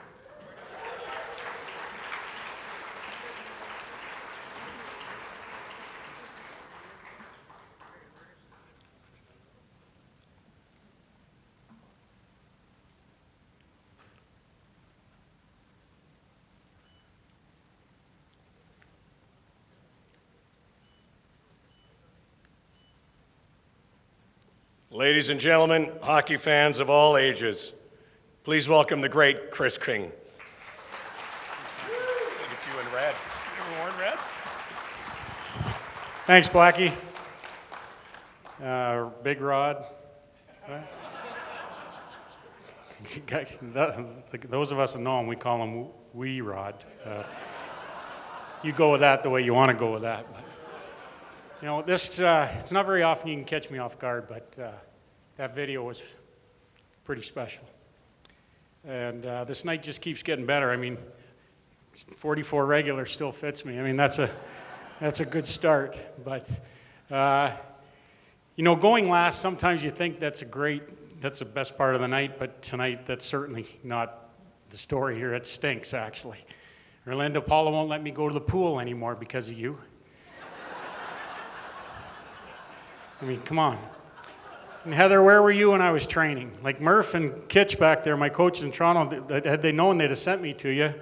Ladies and gentlemen, hockey fans of all ages, please welcome the great Chris King. I think it's you in red. You ever worn red? Thanks, Blackie. Big Rod. Those of us that know him, we call him Wee Rod. You go with that the way you want to go with that. But, you know, this, it's not very often you can catch me off guard, but that video was pretty special. And this night just keeps getting better. I mean, 44 regular still fits me. I mean, that's a good start. But, you know, going last, sometimes you think that's the best part of the night, but tonight that's certainly not the story here. It stinks, actually. Erlinda, Paula won't let me go to the pool anymore because of you. I mean, come on. And Heather, where were you when I was training? Like Murph and Kitch back there, my coach in Toronto, had they known, they'd have sent me to you,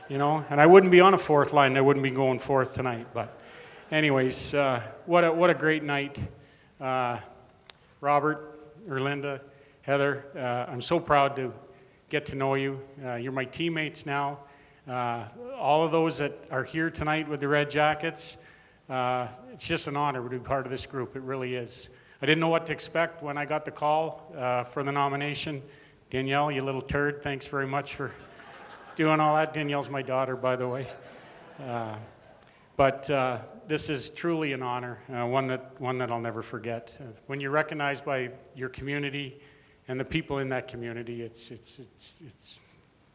you know, and I wouldn't be on a fourth line. I wouldn't be going fourth tonight. But anyways, what a great night. Robert, Erlinda, Heather, I'm so proud to get to know you. You're my teammates now. All of those that are here tonight with the Red Jackets, it's just an honor to be part of this group. It really is. I didn't know what to expect when I got the call for the nomination. Danielle, you little turd, thanks very much for doing all that. Danielle's my daughter, by the way. But this is truly an honor, one that I'll never forget. When you're recognized by your community and the people in that community, it's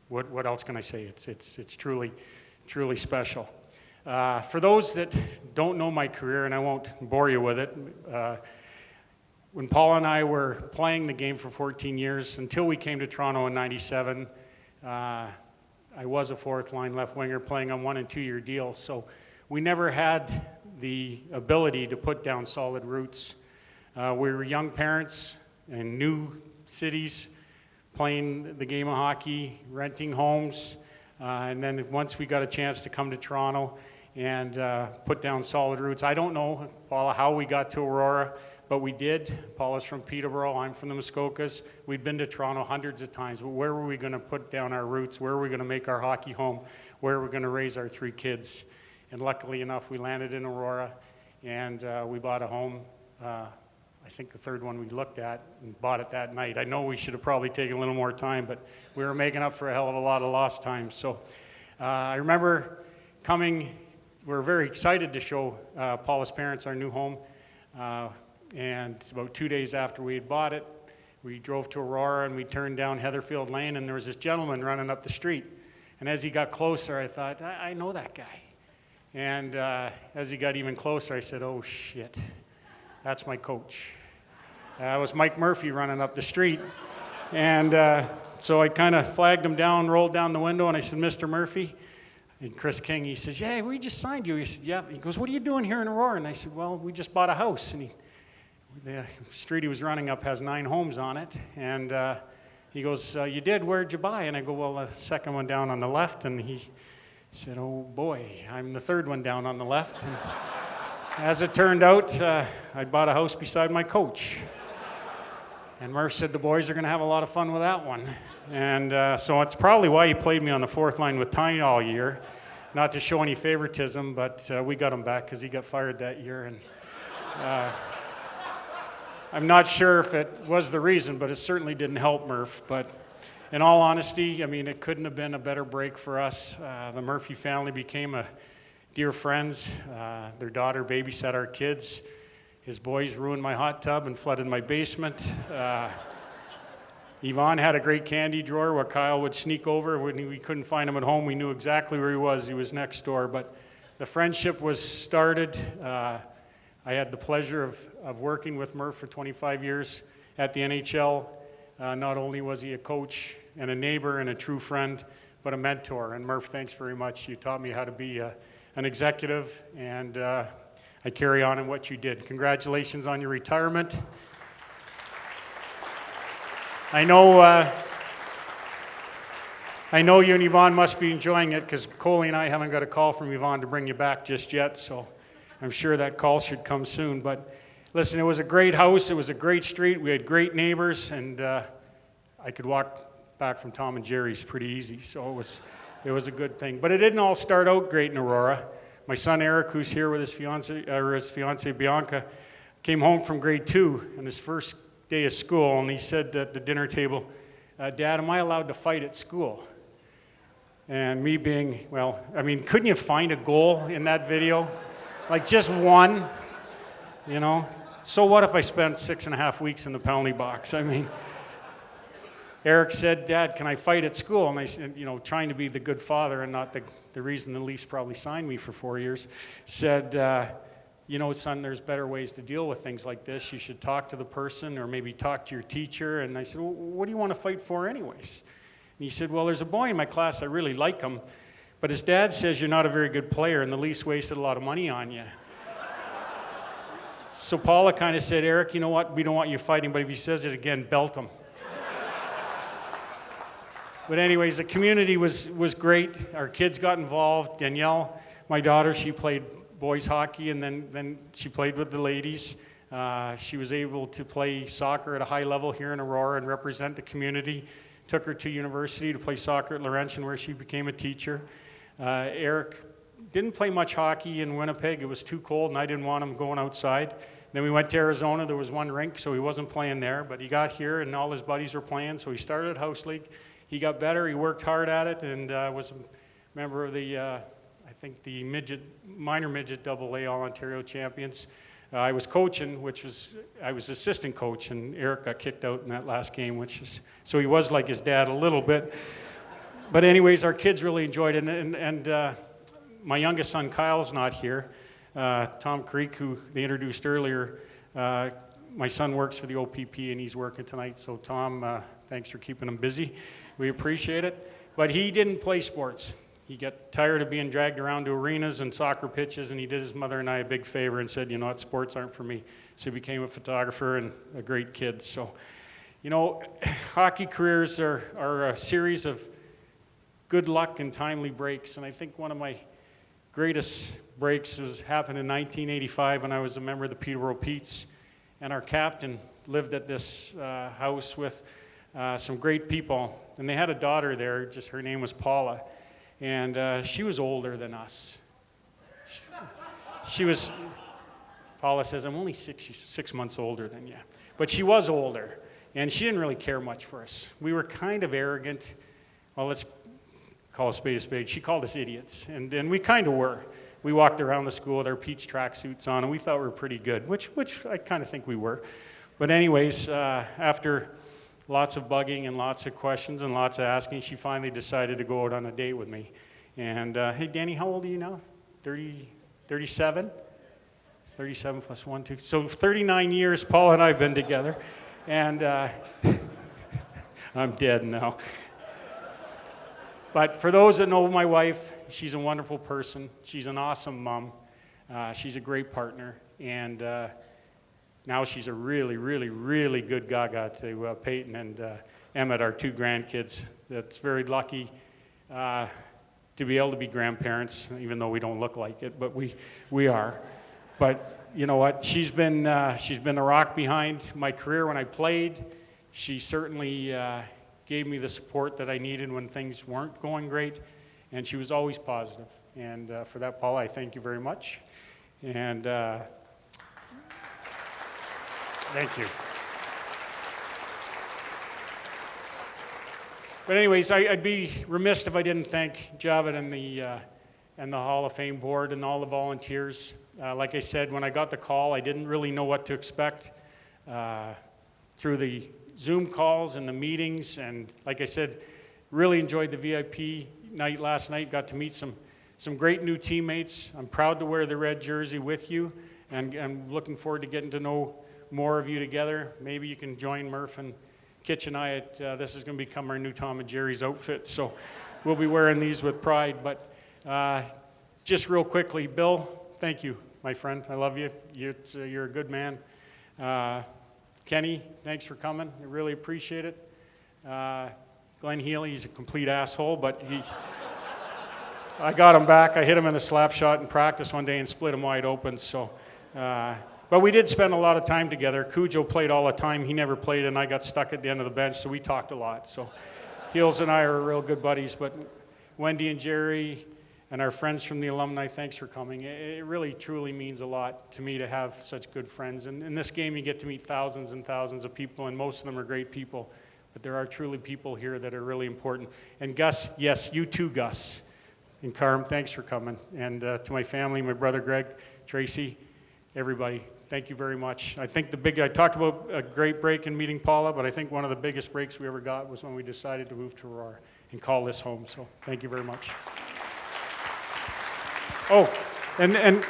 what else can I say? It's truly special. For those that don't know my career, and I won't bore you with it, when Paul and I were playing the game for 14 years, until we came to Toronto in '97, I was a fourth line left winger playing on 1- and 2-year deals. So we never had the ability to put down solid roots. We were young parents in new cities, playing the game of hockey, renting homes, and then once we got a chance to come to Toronto and put down solid roots. I don't know, Paula, how we got to Aurora, but we did. Paula's from Peterborough, I'm from the Muskokas. We'd been to Toronto hundreds of times, but where were we going to put down our roots? Where were we going to make our hockey home? Where were we going to raise our 3 kids? And luckily enough, we landed in Aurora, and we bought a home. I think the third one we looked at and bought it that night. I know we should have probably taken a little more time, but we were making up for a hell of a lot of lost time. So I remember coming, we were very excited to show Paula's parents our new home. And about 2 days after we had bought it, we drove to Aurora and we turned down Heatherfield Lane, and there was this gentleman running up the street. And as he got closer, I thought, I know that guy. And as he got even closer, I said, oh shit, that's my coach. It was Mike Murphy running up the street. And so I kind of flagged him down, rolled down the window, and I said, Mr. Murphy. And Chris King, he says, yeah, we just signed you. He said, yeah. He goes, what are you doing here in Aurora? And I said, well, we just bought a house. And the street he was running up has 9 homes on it. And he goes, you did? Where'd you buy? And I go, well, the second one down on the left. And he said, oh boy, I'm the third one down on the left. And as it turned out, I bought a house beside my coach. And Murph said the boys are going to have a lot of fun with that one. And so it's probably why he played me on the fourth line with Tiny all year. Not to show any favoritism, but we got him back because he got fired that year. And I'm not sure if it was the reason, but it certainly didn't help Murph. But in all honesty, I mean, it couldn't have been a better break for us. The Murphy family became dear friends. Their daughter babysat our kids. His boys ruined my hot tub and flooded my basement. Yvonne had a great candy drawer where Kyle would sneak over. When we couldn't find him at home, we knew exactly where he was. He was next door. But the friendship was started. I had the pleasure of working with Murph for 25 years at the NHL. Not only was he a coach and a neighbor and a true friend, but a mentor. And Murph, thanks very much. You taught me how to be an executive, and I carry on in what you did. Congratulations on your retirement. I know you and Yvonne must be enjoying it, because Coley and I haven't got a call from Yvonne to bring you back just yet, so I'm sure that call should come soon. But listen, it was a great house, it was a great street, we had great neighbors, and I could walk back from Tom and Jerry's pretty easy, so it was a good thing. But it didn't all start out great in Aurora. My son Eric, who's here with his fiance Bianca, came home from grade 2 on his first day of school, and he said at the dinner table, "Dad, am I allowed to fight at school?" And me being, well, I mean, couldn't you find a goal in that video? Like just one, you know? So what if I spent 6.5 weeks in the penalty box? I mean, Eric said, "Dad, can I fight at school?" And I said, you know, trying to be the good father and not the reason the Leafs probably signed me for 4 years, said, you know, son, there's better ways to deal with things like this. You should talk to the person or maybe talk to your teacher. And I said, well, what do you want to fight for anyways? And he said, well, there's a boy in my class, I really like him, but his dad says you're not a very good player and the Leafs wasted a lot of money on you. So Paula kind of said, Eric, you know what, we don't want you fighting, but if he says it again, belt him. But anyways, the community was great. Our kids got involved. Danielle, my daughter, she played boys hockey, and then she played with the ladies. She was able to play soccer at a high level here in Aurora and represent the community. Took her to university to play soccer at Laurentian, where she became a teacher. Eric didn't play much hockey in Winnipeg. It was too cold, and I didn't want him going outside. Then we went to Arizona. There was one rink, so he wasn't playing there. But he got here, and all his buddies were playing, so he started house league. He got better. He worked hard at it, and was a member of the I think the minor midget AA All-Ontario champions. I was coaching, I was assistant coach, and Eric got kicked out in that last game, so he was like his dad a little bit. But anyways, our kids really enjoyed it, and my youngest son Kyle's not here. Tom Creek, who they introduced earlier, my son works for the OPP, and he's working tonight, so Tom, thanks for keeping him busy. We appreciate it. But he didn't play sports. He got tired of being dragged around to arenas and soccer pitches, and he did his mother and I a big favor and said, you know what, sports aren't for me. So he became a photographer and a great kid. So, you know, hockey careers are a series of good luck and timely breaks, and I think one of my greatest breaks happened in 1985 when I was a member of the Peterborough Petes, and our captain lived at this house with some great people, and they had a daughter there, her name was Paula. And she was older than us. Paula says, I'm only 6 months older than you. But she was older, and she didn't really care much for us. We were kind of arrogant. Well, let's call a spade a spade. She called us idiots, and we kind of were. We walked around the school with our Peach tracksuits on, and we thought we were pretty good, which I kind of think we were. But anyways, after lots of bugging and lots of questions and lots of asking, she finally decided to go out on a date with me. And, hey, Danny, how old are you now? 37? It's 37 plus 1, 2. So 39 years Paul and I have been together. And I'm dead now. But for those that know my wife, she's a wonderful person. She's an awesome mom. She's a great partner. And now she's a really, really, really good gaga to Peyton and Emmett, our 2 grandkids. That's very lucky to be able to be grandparents, even though we don't look like it, but we are. But you know what? She's been the rock behind my career when I played. She certainly gave me the support that I needed when things weren't going great, and she was always positive. And for that, Paul, I thank you very much. And thank you. But anyways, I'd be remiss if I didn't thank Javed and the Hall of Fame board and all the volunteers. Like I said, when I got the call, I didn't really know what to expect through the Zoom calls and the meetings. And like I said, really enjoyed the VIP night last night. Got to meet some great new teammates. I'm proud to wear the red jersey with you, and I'm looking forward to getting to know more of you together. Maybe you can join Murph and Kitch and I at, this is going to become our new Tom and Jerry's outfit, so we'll be wearing these with pride. But just real quickly, Bill, thank you, my friend. I love you. You're a good man. Kenny, thanks for coming. I really appreciate it. Glenn Healy, he's a complete asshole, but I got him back. I hit him in a slap shot in practice one day and split him wide open. So, but we did spend a lot of time together. Cujo played all the time. He never played, and I got stuck at the end of the bench, so we talked a lot. So Heels and I are real good buddies. But Wendy and Jerry and our friends from the alumni, thanks for coming. It really, truly means a lot to me to have such good friends. And in this game, you get to meet thousands and thousands of people, and most of them are great people. But there are truly people here that are really important. And Gus, yes, you too, Gus. And Carm, thanks for coming. And to my family, my brother Greg, Tracy, everybody, thank you very much. I think I talked about a great break in meeting Paula, but I think one of the biggest breaks we ever got was when we decided to move to Aurora and call this home. So thank you very much. Oh, and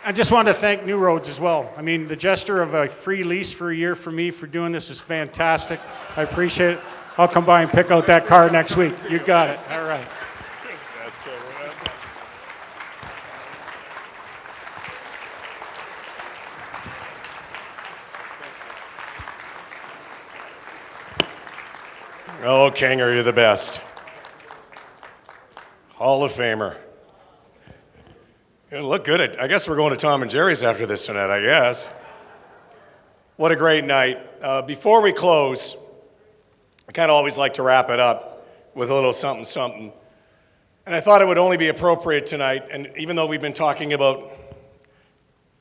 I just wanted to thank New Roads as well. I mean, the gesture of a free lease for a year for me for doing this is fantastic. I appreciate it. I'll come by and pick out that car next week. You got it. All right. Oh, Kanger, you're the best. Hall of Famer. You look good. I guess we're going to Tom and Jerry's after this tonight, I guess. What a great night. Before we close, I kind of always like to wrap it up with a little something, something. And I thought it would only be appropriate tonight, and even though we've been talking about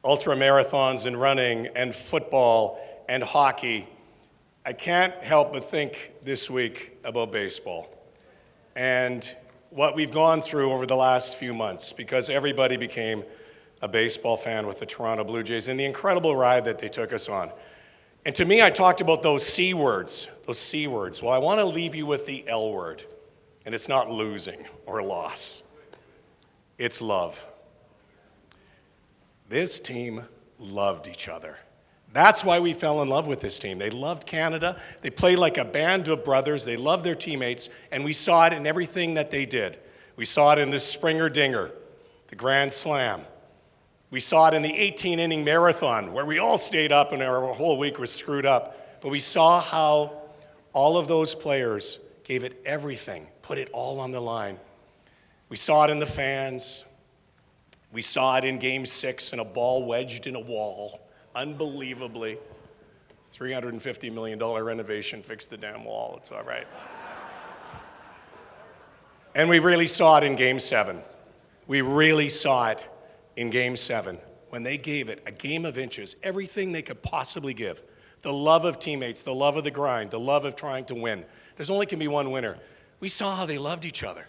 ultra marathons and running and football and hockey, I can't help but think this week about baseball and what we've gone through over the last few months, because everybody became a baseball fan with the Toronto Blue Jays and the incredible ride that they took us on. And to me, I talked about those C words, those C words. Well, I want to leave you with the L word, and it's not losing or loss. It's love. This team loved each other. That's why we fell in love with this team. They loved Canada. They played like a band of brothers. They loved their teammates, and we saw it in everything that they did. We saw it in the Springer Dinger, the Grand Slam. We saw it in the 18-inning marathon, where we all stayed up and our whole week was screwed up. But we saw how all of those players gave it everything, put it all on the line. We saw it in the fans. We saw it in Game 6 in a ball wedged in a wall. Unbelievably, $350 million renovation fixed the damn wall. It's all right. And we really saw it in Game 7. We really saw it in Game 7 when they gave it a game of inches, everything they could possibly give. The love of teammates, the love of the grind, the love of trying to win. There's only can be one winner. We saw how they loved each other.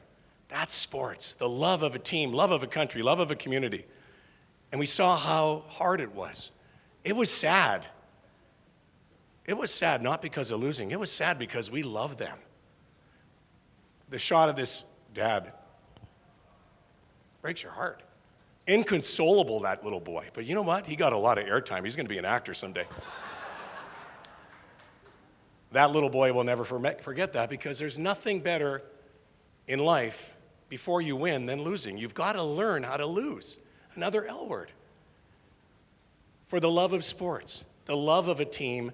That's sports. The love of a team, love of a country, love of a community. And we saw how hard it was. It was sad. It was sad not because of losing. It was sad because we loved them. The shot of this dad breaks your heart. Inconsolable, that little boy. But you know what? He got a lot of airtime. He's going to be an actor someday. That little boy will never forget that, because there's nothing better in life before you win than losing. You've got to learn how to lose. Another L word. For the love of sports, the love of a team,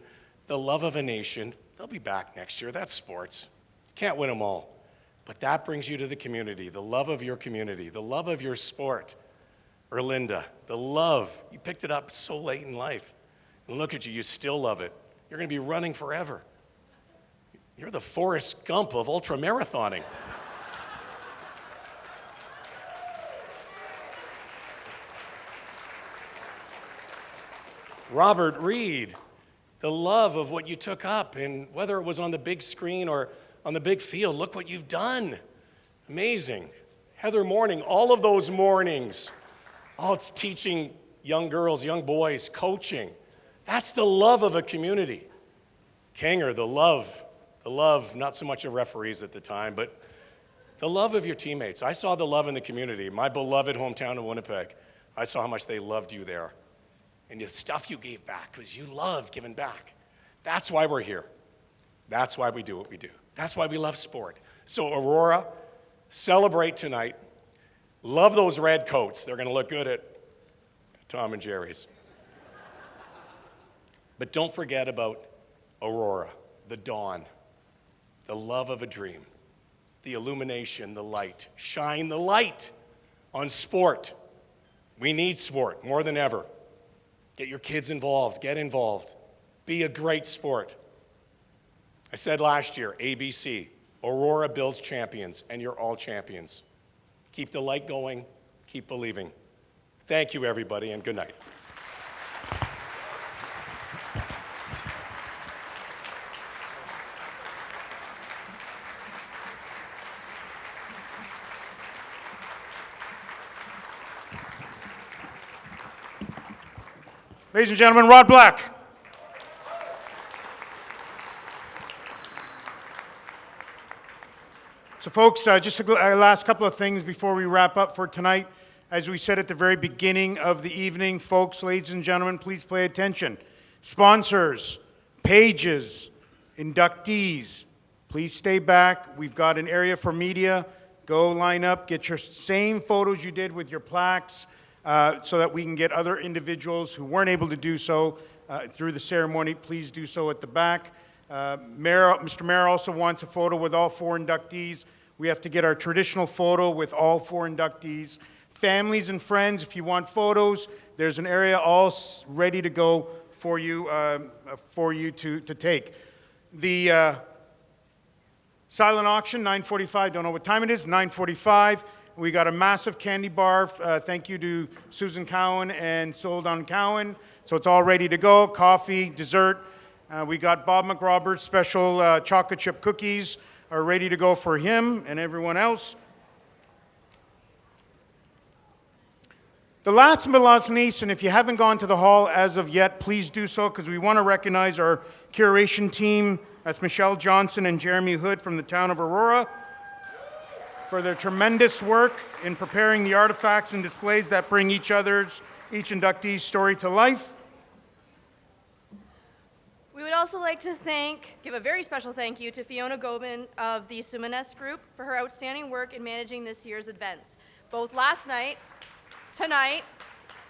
the love of a nation. They'll be back next year. That's sports. Can't win them all. But that brings you to the community, the love of your community, the love of your sport. Erlinda, the love. You picked it up so late in life. And look at you, you still love it. You're going to be running forever. You're the Forrest Gump of ultramarathoning. Robert Reed, the love of what you took up, and whether it was on the big screen or on the big field. Look what you've done. Amazing. Heather Morning, all of those mornings. Oh, it's teaching young girls, young boys, coaching. That's the love of a community. Kanger, the love, not so much of referees at the time, but the love of your teammates. I saw the love in the community. My beloved hometown of Winnipeg, I saw how much they loved you there. And the stuff you gave back, because you loved giving back. That's why we're here. That's why we do what we do. That's why we love sport. So Aurora, celebrate tonight. Love those red coats. They're going to look good at Tom and Jerry's. But don't forget about Aurora, the dawn, the love of a dream, the illumination, the light. Shine the light on sport. We need sport more than ever. Get your kids involved. Get involved. Be a great sport. I said last year, ABC, Aurora builds champions, and you're all champions. Keep the light going. Keep believing. Thank you, everybody, and good night. Ladies and gentlemen, Rod Black. So folks, just a last couple of things before we wrap up for tonight. As we said at the very beginning of the evening, folks, ladies and gentlemen, please pay attention. Sponsors, pages, inductees, please stay back. We've got an area for media. Go line up, get your same photos you did with your plaques, so that we can get other individuals who weren't able to do so through the ceremony. Please do so at the back. Mr. Mayor also wants a photo with all 4 inductees. We have to get our traditional photo with all 4 inductees. Families and friends, if you want photos, there's an area all ready to go for you to take. The silent auction, 9:45, don't know what time it is, 9:45. We got a massive candy bar. Thank you to Susan Cowan and Soldan Cowan. So it's all ready to go. Coffee, dessert. We got Bob McRoberts' special chocolate chip cookies are ready to go for him and everyone else. The last but not least, and if you haven't gone to the hall as of yet, please do so, because we want to recognize our curation team. That's Michelle Johnson and Jeremy Hood from the town of Aurora, for their tremendous work in preparing the artifacts and displays that bring each inductee's story to life. We would also like to give a very special thank you to Fiona Gobin of the Sumanes Group for her outstanding work in managing this year's events, both last night, tonight,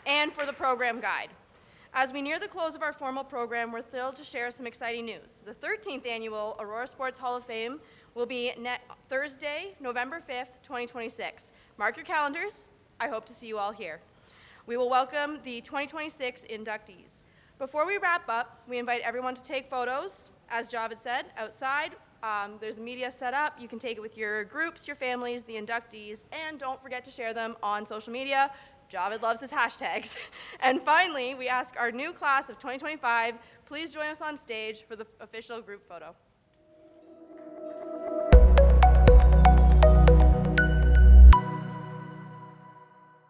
and for the program guide. As we near the close of our formal program, we're thrilled to share some exciting news. The 13th annual Aurora Sports Hall of Fame will be Thursday, November 5th, 2026. Mark your calendars. I hope to see you all here. We will welcome the 2026 inductees. Before we wrap up, we invite everyone to take photos, as Javed said, outside. There's media set up. You can take it with your groups, your families, the inductees, and don't forget to share them on social media. Javed loves his hashtags. And finally, we ask our new class of 2025, please join us on stage for the official group photo.